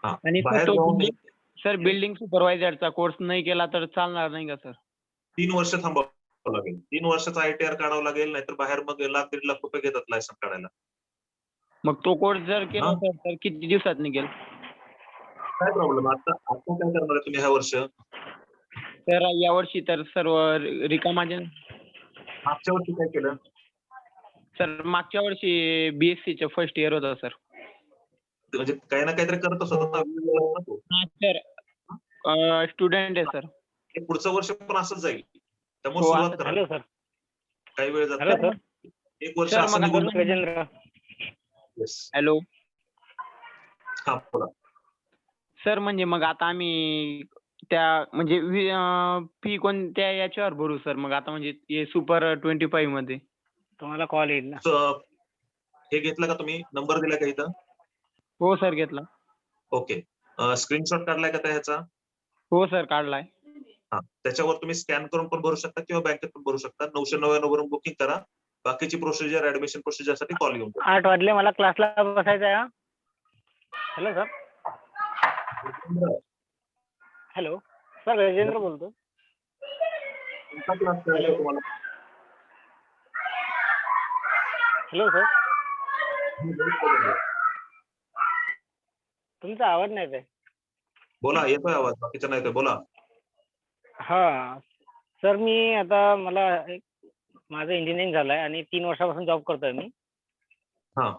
Speaker 1: आहे.
Speaker 4: आणि
Speaker 1: बाहेर जाऊन
Speaker 4: सर बिल्डिंग सुपरवायझरचा कोर्स नाही केला तर चालणार नाही का सर?
Speaker 1: 3 वर्ष थांबावं लागेल. 3 वर्षाचा ITR काढावं लागेल, नाहीतर बाहेर मग ₹1,00,000-1,50,000 घेतात लायसन्स काढायला.
Speaker 4: मग तो कोर्स जर केला सर तर किती दिवसात निघेल?
Speaker 1: काय प्रॉब्लेम आता आता काय करणार आहे तुम्ही ह्या वर्ष?
Speaker 4: तर यावर्षी तर सर्व रिकामाचे.
Speaker 1: मागच्या वर्षी काय केलं?
Speaker 4: सर मागच्या वर्षी BSc फर्स्ट इयर होतं सर.
Speaker 1: म्हणजे काही ना काहीतरी करतच होता.
Speaker 4: सर स्टुडंट आहे सर.
Speaker 1: पुढचं वर्ष पण असंच जाईल. त्यामुळे
Speaker 4: हो,
Speaker 1: सुरुवात
Speaker 4: असं
Speaker 1: करा.
Speaker 4: झालं सर.
Speaker 1: काही वेळ जातो.
Speaker 4: Hello sir.
Speaker 1: 1 वर्ष
Speaker 4: सर
Speaker 1: असं
Speaker 4: मग
Speaker 1: निघून
Speaker 4: गजेंद्र.
Speaker 1: येस.
Speaker 4: हॅलो.
Speaker 1: हां, बोला.
Speaker 4: सर म्हणजे मग आता आम्ही त्या म्हणजे फी कोणत्या याच्यावर भरू सर मग आता म्हणजे हे सुपर 25 मध्ये? तुम्हाला कॉल येईल ना.
Speaker 1: हे घेतलं का तुम्ही? नंबर दिला का इथं?
Speaker 4: हो सर घेतला.
Speaker 1: ओके. स्क्रीनशॉट काढलाय का ह्याचा?
Speaker 4: हो सर काढलाय.
Speaker 1: त्याच्यावर तुम्ही स्कॅन करून पण भरू शकता किंवा बँकेत पण भरू शकता. 999 वरून बुकिंग करा. बाकीची प्रोसिजर ऍडमिशन प्रोसिजरसाठी कॉल येऊन जाईल.
Speaker 4: 8 वाजले मला क्लासला बसायचं आहे. Hello sir. Hello. Sir Gajendra बोलतो.
Speaker 1: कोणता क्लास करायचा तुम्हाला?
Speaker 4: Hello sir. तुमचा आवाज नाही येत.
Speaker 1: बोला, येतोय आवाज. बाकीचा नाही येतोय. बोला.
Speaker 4: हा सर मी आता माझं इंजिनिअरिंग झालंय आणि 3 वर्षापासून जॉब करतोय मी.
Speaker 1: हां.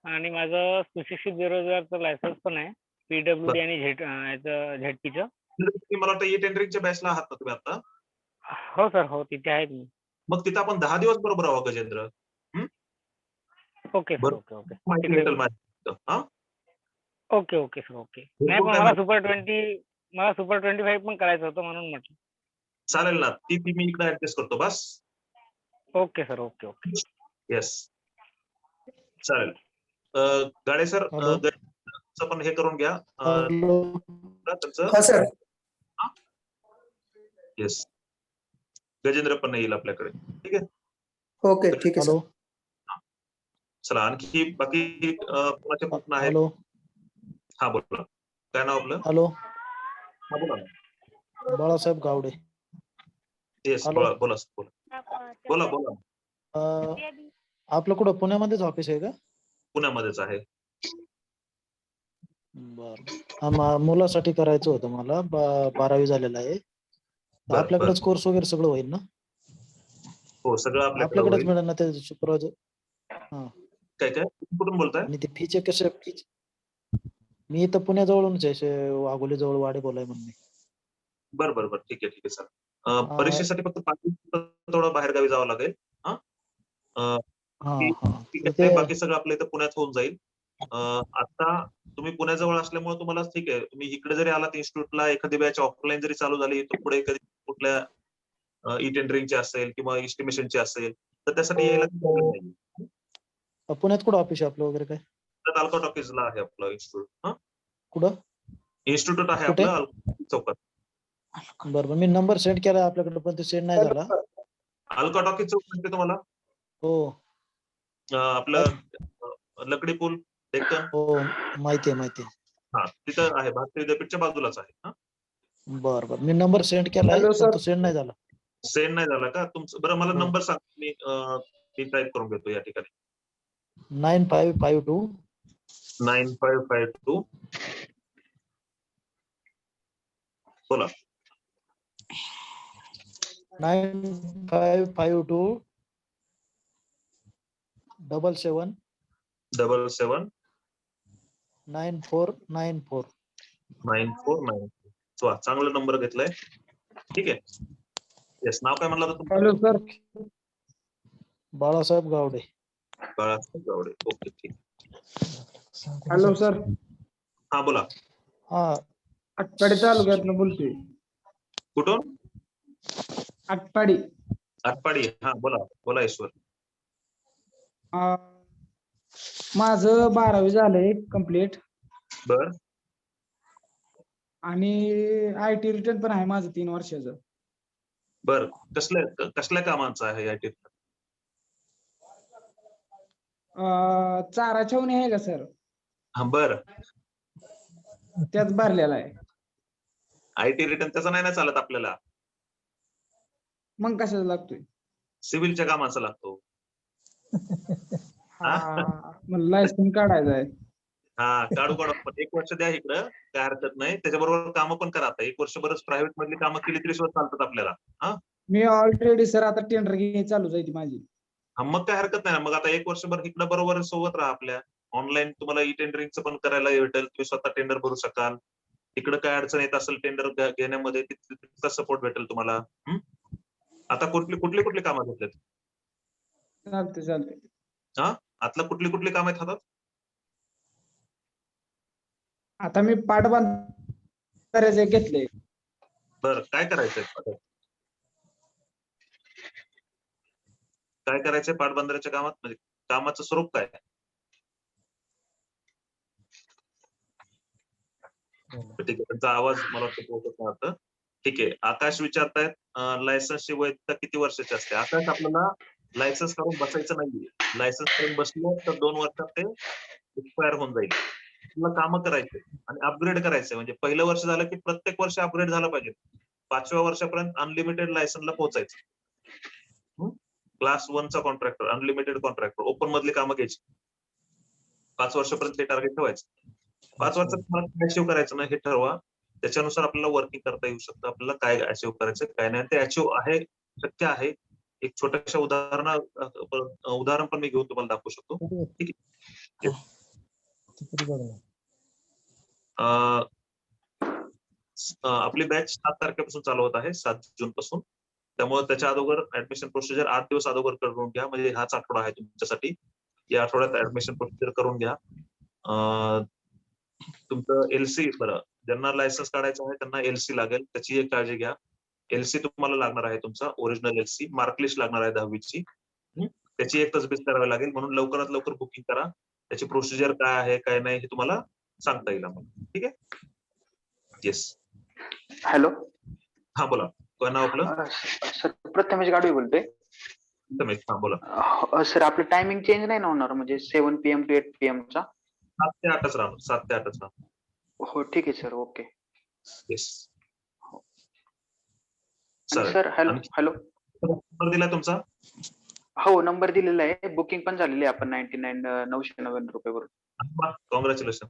Speaker 4: आणि माझं सुशिक्षित बेरोजगारचं लायसन्स पण आहे. PWD आणि झेडपीचं.
Speaker 1: मला वाटतं ई-टेंडरिंगच्या बॅचला आहात ना तुम्ही आता?
Speaker 4: हो सर, हो तिथे आहेत मी.
Speaker 1: मग तिथं आपण 10 दिवस बरोबर आहोत Gajendra.
Speaker 4: Okay sir, okay okay.
Speaker 1: माहिती भेटेल माझी.
Speaker 4: Okay okay sir, okay. नाही पण मला सुपर 25 पण करायचं होतं म्हणून म्हटलं.
Speaker 1: चालेल ना. ती मी इकडे ऍडजस्ट करतो बस.
Speaker 4: Okay sir, okay okay.
Speaker 1: Yes. चालेल. गाडे सर पण हे करून घ्या.
Speaker 5: सर.
Speaker 1: येस. गजेंद्र पण येईल आपल्याकडे. ठीक आहे.
Speaker 5: ओके ठीक आहे सर.
Speaker 1: चला आणखी बाकी कोणाचे प्रश्न आहेत?
Speaker 2: हॅलो.
Speaker 1: हा बोला. काय नाव आपलं?
Speaker 2: हॅलो.
Speaker 1: हा बोला.
Speaker 2: बाळासाहेब गावडे.
Speaker 1: येस.
Speaker 2: हॅलो.
Speaker 1: बोला बोला बोला.
Speaker 2: आपलं कुठं पुण्यामध्येच ऑफिस आहे का?
Speaker 1: पुण्यामध्येच आहे.
Speaker 2: बर. मुलासाठी करायचं होतं मला. 12वी झालेलं आहे. आपल्याकडेच कोर्स वगैरे सगळं होईल ना?
Speaker 1: हो सगळं
Speaker 2: आपल्याकडेच मिळेल ना ते सुपरवायझर?
Speaker 1: काय कुठून बोलताय?
Speaker 2: आणि ते फीचे कसे? मी इथं पुण्याजवळूनच आहे, वाघोली जवळ वाडे बोलाय म्हणून.
Speaker 1: बरं ठीक आहे सर. परीक्षेसाठी फक्त 5 दिवस थोडं बाहेर गावी जावं लागेल. बाकी सगळं आपलं इथं पुण्यात होऊन जाईल. आता तुम्ही पुण्याजवळ असल्यामुळे तुम्हाला ठीक आहे. तुम्ही इकडे जरी आलात इन्स्टिट्यूटला एखादी बॅच ऑफलाईन जरी चालू झाली तर पुढे कधी कुठल्या ई-टेंडरिंगची असेल किंवा एस्टिमेशनची असेल तर त्यासाठी यायला नाही.
Speaker 2: पुण्यात कुठं ऑफिस आहे आपलं वगैरे काय?
Speaker 1: तालकट ऑफिसला आहे आपलं इन्स्टिट्यूट.
Speaker 2: कुठं
Speaker 1: इन्स्टिट्यूट आहे आपलं चौकात.
Speaker 2: बरोबर. मी नंबर सेंड केला आपल्याकडे पण ते सेंड नाही झाला.
Speaker 1: अल्का टॉकीज चौक माहिती तुम्हाला?
Speaker 2: हो.
Speaker 1: आपलं लकडी पूल डेक्कन.
Speaker 2: हो माहिती आहे.
Speaker 1: हा तिथं आहे, भारतीय विद्यापीठच्या बाजूलाच आहे. हा
Speaker 5: बर बर, मी नंबर सेंड केलाय
Speaker 3: Hello,
Speaker 5: पण
Speaker 3: sir.
Speaker 5: तो सेंड नाही झाला.
Speaker 1: सेंड नाही झाला का तुमचं? बरं मला
Speaker 5: हो.
Speaker 1: नंबर सांग, मी टाईप करून घेतो या ठिकाणी.
Speaker 5: 9552
Speaker 1: 9552 बोला.
Speaker 5: 9552 77
Speaker 1: 77
Speaker 5: 9494.
Speaker 1: 9494. वा, चांगला नंबर घेतलाय. ठीक आहे. येस, नाव काय म्हणलं होतं तुमचं?
Speaker 3: Hello sir.
Speaker 5: Balasaheb Gawde.
Speaker 1: Balasaheb Gawde. Okay, ठीक.
Speaker 3: Hello sir.
Speaker 1: हा बोला.
Speaker 5: हा,
Speaker 3: आटपाडी तालुक्यातनं बोलतोय.
Speaker 1: कुठून?
Speaker 3: आटपाडी.
Speaker 1: आटपाडी. हा बोला बोला ईश्वर.
Speaker 3: माझं 12वी झालंय कम्प्लीट
Speaker 1: बर
Speaker 3: आणि IT रिटर्न पण आहे माझं 3 वर्षाचं.
Speaker 1: बर, कसल्या कामांचं आहे आयटी?
Speaker 3: चारा छावणी आहे का सर?
Speaker 1: हा बर.
Speaker 3: त्यात भरलेला आहे.
Speaker 1: आयटी रिटर्न त्याचा नाही ना चालत आपल्याला,
Speaker 3: मग कशाला लागतोय?
Speaker 1: सिव्हिलच्या कामाचा लागतो.
Speaker 3: मला लायसन काढायचं आहे.
Speaker 1: हा काढू पण 1 वर्ष द्या इकडं, काय हरकत नाही. त्याच्याबरोबर कामं पण करा. आता 1 वर्ष बरंच प्रायव्हेट मधली कामं केली तरी सुद्धा चालतात आपल्याला. हा
Speaker 3: मी ऑलरेडी सर आता टेंडर घ्यायची चालू जाईल माझी.
Speaker 1: हा, मग काय हरकत नाही ना. मग आता 1 वर्षभर इकडं बरोबर सोबत राहा आपल्या. ऑनलाईन तुम्हाला ई टेंडरिंगचं पण करायला भेटेल. तुम्ही स्वतः टेंडर भरू शकाल. इकडं काय अडचण येत असेल टेंडर घेण्यामध्ये, तिथला सपोर्ट भेटेल तुम्हाला. आता कुठली कामं घेतलेत?
Speaker 3: चालते.
Speaker 1: हा, आतला कुठली कामं आहेत हातात?
Speaker 3: आता मी पाटबंधारे घेतले.
Speaker 1: बरं, काय करायचंय आता? काय करायचंय पाटबंधाऱ्याच्या कामात? म्हणजे कामाचं स्वरूप काय? ठीक आहे, त्यांचा आवाज मला वाटतं पोहोचत नव्हतं. ठीक आहे, आकाश विचारतायत लायसन्सची वैधता किती वर्षाची असते? आकाश, आपल्याला लायसन्स काढून बसायचं नाहीये. लायसन्स काढून बसलं तर 2 वर्षात ते एक्सपायर होऊन जाईल. तुला कामं करायचे आणि अपग्रेड करायचंय. म्हणजे पहिलं वर्ष झालं की प्रत्येक वर्ष अपग्रेड झालं पाहिजे. 5व्या वर्षापर्यंत अनलिमिटेड लायसन्सला पोहोचायचं. क्लास 1चा कॉन्ट्रॅक्टर, अनलिमिटेड कॉन्ट्रॅक्टर, ओपन मधली कामं घ्यायची. 5 वर्षापर्यंत हे टार्गेट ठेवायचं. 5 वर्षात तुम्हाला काय अचीव्ह करायचं नाही हे ठरवा. त्याच्यानुसार आपल्याला वर्किंग करता येऊ शकतं. आपल्याला काय अचीव्ह करायचं, काय नाही. ते अचीव्ह आहे, शक्य आहे. एक छोट्याशा उदाहरण पण मी घेऊन तुम्हाला दाखवू शकतो. ठीक आहे. आपली बॅच 7 तारखेपासून चालू होत आहे, 7 जून पासून. त्यामुळे त्याच्या अगोदर ऍडमिशन प्रोसिजर 8 दिवस अगोदर करून घ्या. म्हणजे हाच आठवडा आहे तुमच्यासाठी. या आठवड्यात ऍडमिशन प्रोसिजर करून घ्या. तुमचं एलसी, बरं, ज्यांना लायसन्स काढायचं आहे त्यांना एलसी लागेल, त्याची एक काळजी घ्या. एलसी तुम्हाला लागणार आहे, तुमचा ओरिजिनल एलसी. मार्कलिस्ट लागणार आहे 10वीची. त्याची एक तसबीज करावी लागेल. म्हणून लवकरात लवकर बुकिंग करा. त्याची प्रोसिजर काय आहे काय नाही हे तुम्हाला सांगता येईल आम्हाला. ठीक आहे. येस.
Speaker 4: हॅलो.
Speaker 1: हा बोला, काय नाव आपलं?
Speaker 4: सर प्रथमेश गाडवे बोलतोय.
Speaker 1: प्रथमेश, हा बोला.
Speaker 4: सर आपलं टायमिंग चेंज नाही ना होणार, म्हणजे 7 PM to 8 PM चा?
Speaker 1: 7 ते 8च राहणार. 7 ते 8च राहणार.
Speaker 4: हो ठीक आहे sir, okay.
Speaker 1: Yes.
Speaker 4: Sir hello.
Speaker 1: Number दिला तुमचा?
Speaker 4: हो, नंबर दिलेला आहे. बुकिंग पण झालेली आहे आपण 999 रुपयावरून.
Speaker 1: कॉंग्रॅच्युलेशन.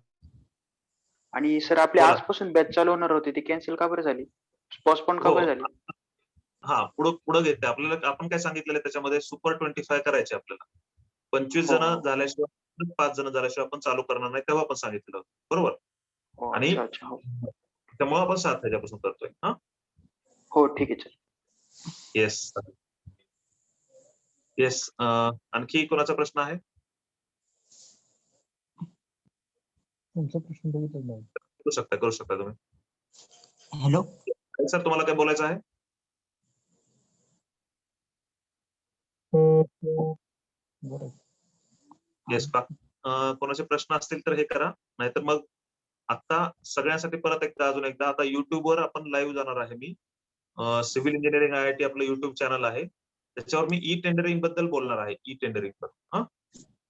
Speaker 4: आणि सर आपली आजपासून बॅच चालू होणार होती, ती कॅन्सल का बरं झाली? पोस्टपोन का बरं झाली?
Speaker 1: हा, पुढे घेते आपल्याला. आपण काय सांगितलेलं त्याच्यामध्ये सुपर 25 करायचे आपल्याला. 25 जण झाल्याशिवाय, 5 जण झाल्याशिवाय आपण चालू करणार नाही, तेव्हा आपण सांगितलं, बरोबर? आणि त्यामुळे आपण 7 ह्याच्यापासून करतोय. हा,
Speaker 4: हो ठीक आहे सर.
Speaker 1: Yes yes. आणखी कोणाचा प्रश्न आहे?
Speaker 2: तुमचा प्रश्न बघितलं नाही.
Speaker 1: करू शकता तुम्ही.
Speaker 5: हॅलो
Speaker 1: सर, तुम्हाला काय बोलायचं आहे? येस. कोणाचे प्रश्न असतील तर हे करा, नाहीतर मग आता सगळ्यांसाठी परत अजून एकदा, आता युट्यूबवर आपण लाईव्ह जाणार आहे. मी सिव्हिल इंजिनिअरिंग IIT आपलं युट्यूब चॅनल आहे, त्याच्यावर मी ई टेंडरिंग बद्दल बोलणार आहे. E tendering. हा,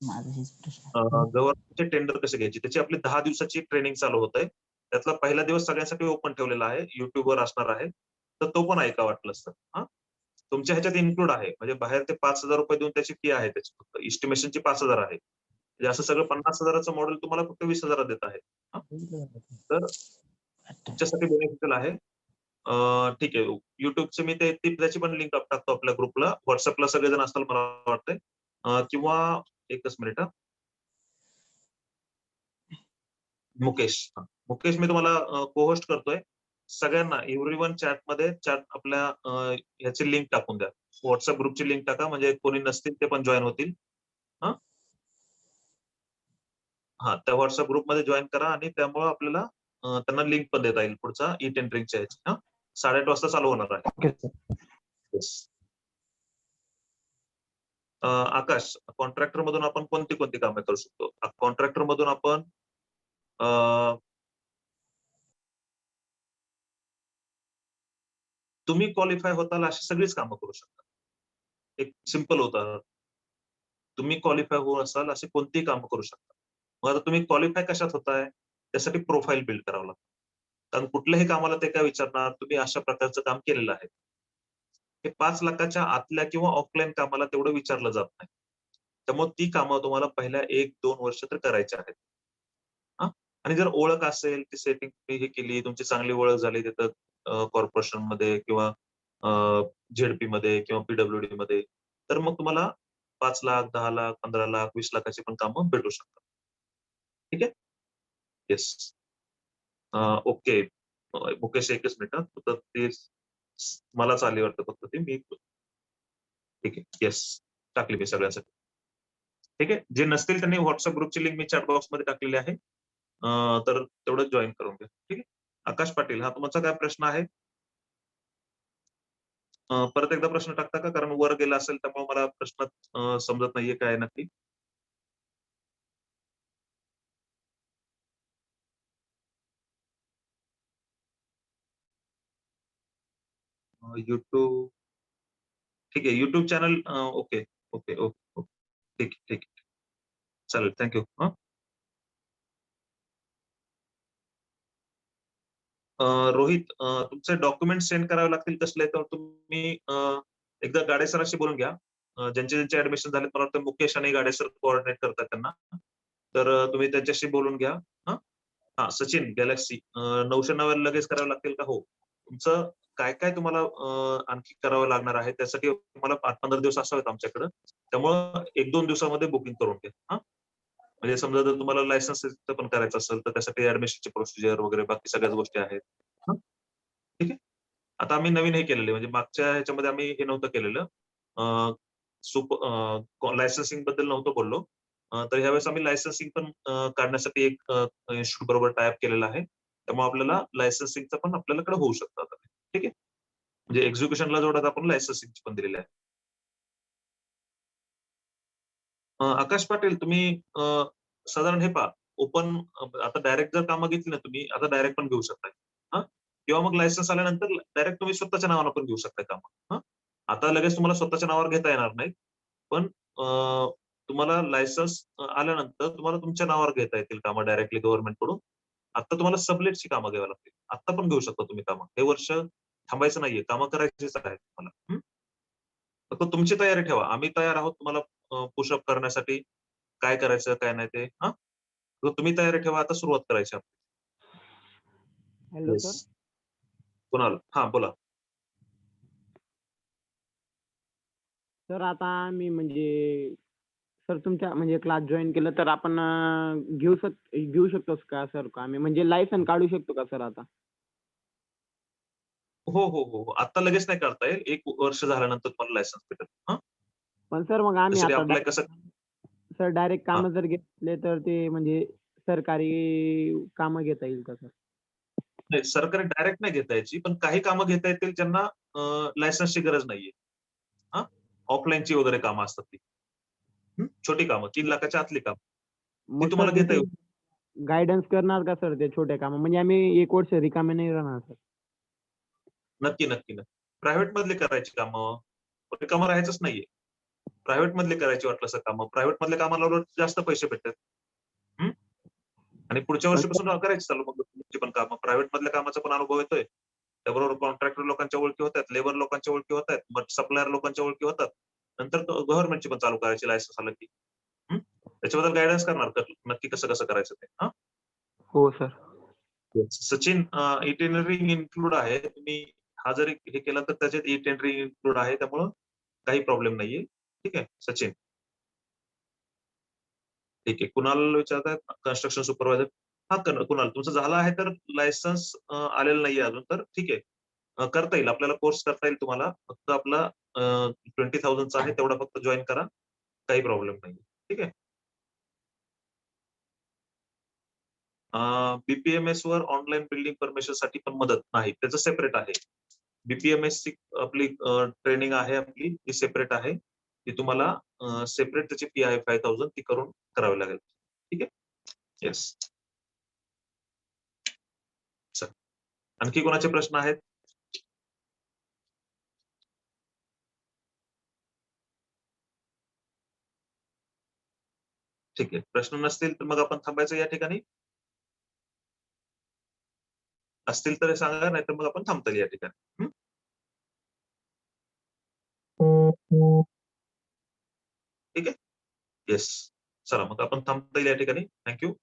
Speaker 5: माझा हेच प्रश्न आहे.
Speaker 1: गव्हर्नमेंटचे टेंडर कसे घ्यायचे त्याची आपली 10 दिवसाची ट्रेनिंग चालू होत आहे. त्यातला पहिला दिवस सगळ्यांसाठी ओपन ठेवलेला आहे. युट्यूबवर असणार आहे. तर तो पण ऐका वाटलंच तर. हां. तुमच्या ह्याच्यात इन्क्लूड आहे. म्हणजे बाहेर ते ₹5,000 देऊन त्याची फी आहे त्याची फक्त. एस्टिमेशनची 5,000 आहे. म्हणजे असं सगळं 50,000चं मॉडेल तुम्हाला फक्त 20,000 देत आहे. हां. तर तुमच्यासाठी बेनिफिशियल आहे. ठीक आहे. YouTubeचे मी त्याची पण लिंक टाकतो आपल्या ग्रुपला. WhatsAppला सगळेजण असतात मला वाटतंय. किंवा एकच मिनिट हां. मुकेश. हां. मुकेश मी तुम्हाला को-होस्ट करतोय. सगळ्यांना एव्हरीवन चॅटमध्ये आपल्या ह्याची लिंक टाकून द्या. WhatsApp ग्रुपची लिंक टाका म्हणजे कोणी नसतील ते पण जॉइन होतील. हां. हां, त्या WhatsApp ग्रुपमध्ये जॉइन करा आणि त्यामुळे आपल्याला त्यांना लिंक पण देता येईल पुढचा ई-टेंडरिंगच्या ह्याची. हां. 8:30 वाजता चालू होणार आहे.
Speaker 5: Okay sir.
Speaker 1: येस. आकाश, कॉन्ट्रॅक्टर मधून आपण कोणती कामे करू शकतो? कॉन्ट्रॅक्टर मधून आपण तुम्ही क्वालिफाय होताल अशी सगळीच कामं करू शकता. एक सिंपल उदाहरण. तुम्ही क्वालिफाय होत असाल अशी कोणतीही कामं करू शकता. मग आता तुम्ही क्वालिफाय कशात होताय? त्यासाठी प्रोफाईल बिल्ड करावं लागतं. कारण कुठल्याही कामाला ते काय विचारणार, तुम्ही अशा प्रकारचं काम केलेलं आहे. हे 5 लाखाच्या आतल्या किंवा ऑफलाईन कामाला तेवढं विचारलं जात नाही. त्यामुळे ती कामं तुम्हाला पहिल्या 1-2 वर्ष तर करायची आहेत. हां. आणि जर ओळख असेल, ती सेटिंग तुम्ही हे केली, तुमची चांगली ओळख झाली तिथं कॉर्पोरेशनमध्ये किंवा झेडपीमध्ये किंवा पीडब्ल्यूडीमध्ये, तर मग तुम्हाला 5 लाख, 10 लाख, 15 लाख, 20 लाखाची पण कामं भेटू शकतात. ठीक आहे? येस. ओके. मुकेश एकच मिनिट हां. तर ते मलाच आली वाटतं फक्त ती. मी ठीक आहे. येस. टाकली मी सगळ्यांसाठी. ठीक आहे. जे नसतील त्यांनी WhatsApp ग्रुपची लिंक मी चॅट बॉक्समध्ये टाकलेली आहे. तर तेवढंच जॉइन करून घ्या. ठीक आहे. आकाश पाटील हा तुमचा काय प्रश्न आहे? परत एकदा प्रश्न टाकता का? कारण वर गेला असेल त्यामुळे मला प्रश्न समजत नाहीये काय आहे नक्की. YouTube ठीक आहे. YouTube channel okay, okay, okay, okay. ठीक आहे, ठीक आहे. चालेल. Thank you. रोहित तुमचे डॉक्युमेंट सेंड करावे लागतील कसले तर तुम्ही एकदा गाडे सरांशी बोलून घ्या. ज्यांचे ऍडमिशन झाले मला वाटतं मुकेश आणि गाडे सर कोऑर्डिनेट करतात त्यांना. तर तुम्ही त्यांच्याशी बोलून घ्या. हां, सचिन गॅलेक्सी 990 लगेच करावे लागतील का? हो. तुमचं काय तुम्हाला आणखी करावं लागणार आहे त्यासाठी तुम्हाला 5-15 दिवस असावेत आमच्याकडं. त्यामुळं 1-2 दिवसामध्ये बुकिंग करून घ्या. हां. म्हणजे समजा जर तुम्हाला लायसन्स पण करायचं असेल तर त्यासाठी ऍडमिशनची प्रोसिजर वगैरे बाकी सगळ्याच गोष्टी आहेत. हं. ठीक आहे. आता आम्ही नवीन हे केलेलं आहे म्हणजे मागच्या ह्याच्यामध्ये आम्ही हे नव्हतं केलेलं. लायसन्सिंग बद्दल नव्हतं बोललो. तर ह्यावेळेस आम्ही लायसन्सिंग पण काढण्यासाठी एक इन्स्टिट्यूट बरोबर टाय अप केलेला आहे. त्यामुळे आपल्याला लायसन्सिंगचं पण आपल्याकडे होऊ शकतं आता. ठीक आहे. म्हणजे एक्झिक्युशनला जोडत आपण लायसन्सिंगची पण दिलेली आहे. आकाश पाटील तुम्ही साधारण हे पहा ओपन आता डायरेक्ट जर कामं घेतली ना तुम्ही आता डायरेक्ट पण घेऊ शकताय. हां. किंवा मग लायसन्स आल्यानंतर डायरेक्ट तुम्ही स्वतःच्या नावानं पण घेऊ शकताय कामं. हां. आता लगेच तुम्हाला स्वतःच्या नावावर घेता येणार नाही. पण तुम्हाला लायसन्स आल्यानंतर तुम्हाला तुमच्या नावावर घेता येतील कामं डायरेक्टली गव्हर्नमेंटकडून. आता तुम्हाला सबलेटची कामं घ्यावी लागतील. आता पण घेऊ शकता तुम्ही कामं. हे वर्ष थांबायचं नाहीये. कामं करायचीच आहेत तुम्हाला. हं. फक्त तुमची तयारी ठेवा. आम्ही तयार आहोत तुम्हाला पुशअप करण्यासाठी. काय करायचं काय नाही ते. हां. तर तुम्ही तयारी ठेवा आता सुरुवात करायची आपली.
Speaker 4: Hello
Speaker 1: yes.
Speaker 4: सर.
Speaker 1: कुणाल? हां, बोला.
Speaker 4: सर आता आम्ही म्हणजे सर तुमच्या म्हणजे क्लास जॉईन केलं तर आपण घेऊ शकतो का सर आम्ही म्हणजे लायसन काढू शकतो का सर आता?
Speaker 1: हो, हो, हो. आता लगेच नाही काढता येईल. 1 वर्ष झाल्यानंतर तुम्हाला लायसन्स भेटेल. हां.
Speaker 4: पण सर मग आम्ही
Speaker 1: त्यासाठी
Speaker 4: आता
Speaker 1: अप्लाय कसं
Speaker 4: डायरेक्ट
Speaker 1: हां.
Speaker 4: कामं जर घेतले तर ते म्हणजे सरकारी कामं घेता येईल का सर?
Speaker 1: नाही सरकारी डायरेक्ट नाही घेता यायची. पण काही कामं घेता येतील ज्यांना लायसन्सची गरज नाहीये. हां. ऑफलाईनची वगैरे कामं असतात ती. छोटी कामं 3 लाखाच्या आतली कामं. ती
Speaker 4: मग
Speaker 1: तुम्हाला
Speaker 4: सर
Speaker 1: घेता
Speaker 4: ते
Speaker 1: येईल.
Speaker 4: गाईडन्स करणार का सर ते छोट्या कामं? म्हणजे आम्ही 1 वर्ष रिकामे नाही राहणार सर.
Speaker 1: नक्की, नक्की, नक्की. प्रायव्हेट मधली करायची कामं. रिकामं राहायचंच नाहीये. प्रायव्हेट मधले करायची वाटलं असं कामं. प्रायव्हेट मधल्या कामाला उलट जास्त पैसे भेटतात. हं? आणि पुढच्या वर्षीपासून करायची चालू मग तुमची पण कामं. प्रायव्हेट मधल्या कामाचा पण अनुभव येतोय. त्याबरोबर कॉन्ट्रॅक्टर लोकांच्या ओळखी होतात, लेबर लोकांच्या ओळखी होतात, मग सप्लायर लोकांच्या ओळखी होतात. नंतर गव्हर्नमेंटची पण चालू करायची लायसन्स आलं की. हं? त्याच्याबद्दल गाईडन्स करणार का नक्की कसं करायचं ते? हां?
Speaker 4: हो सर.
Speaker 1: सचिन इटिनरी इन्क्लूड आहे. तुम्ही हा जरी हे केलं तर त्याच्यात इटिनरी इन्क्लूड आहे. त्यामुळं काही प्रॉब्लेम नाहीये. ठीक आहे, सचिन. ठीक आहे. कुणाल विचारतायत कन्स्ट्रक्शन सुपरवायझर. हां, कुणाल तुमचं झालं आहे तर लायसन्स आलेलं नाहीये अजून तर ठीक आहे. करता येईल. आपल्याला कोर्स करता येईल तुम्हाला. फक्त आपला 20,000 चा आहे तेवढा फक्त जॉइन करा. काही प्रॉब्लेम नाहीये. ठीक आहे. बीपीएमएस वर ऑनलाईन बिल्डिंग परमिशनसाठी पण मदत नाही. त्याचं सेपरेट आहे. बीपीएमएस ची आपली ट्रेनिंग आहे आपली ती सेपरेट आहे. ती तुम्हाला सेपरेट त्याची फी आहे 5,000 ती करून करावी लागेल. ठीक आहे? येस. चल. आणखी कोणाचे प्रश्न आहेत? ठीक आहे. प्रश्न नसतील तर मग आपण थांबायचं या ठिकाणी? असतील तर सांगा, नाहीतर मग आपण थांबता येईल या ठिकाणी. हं? ठीक आहे? येस. चला मग आपण थांबता येईल या ठिकाणी. Thank you.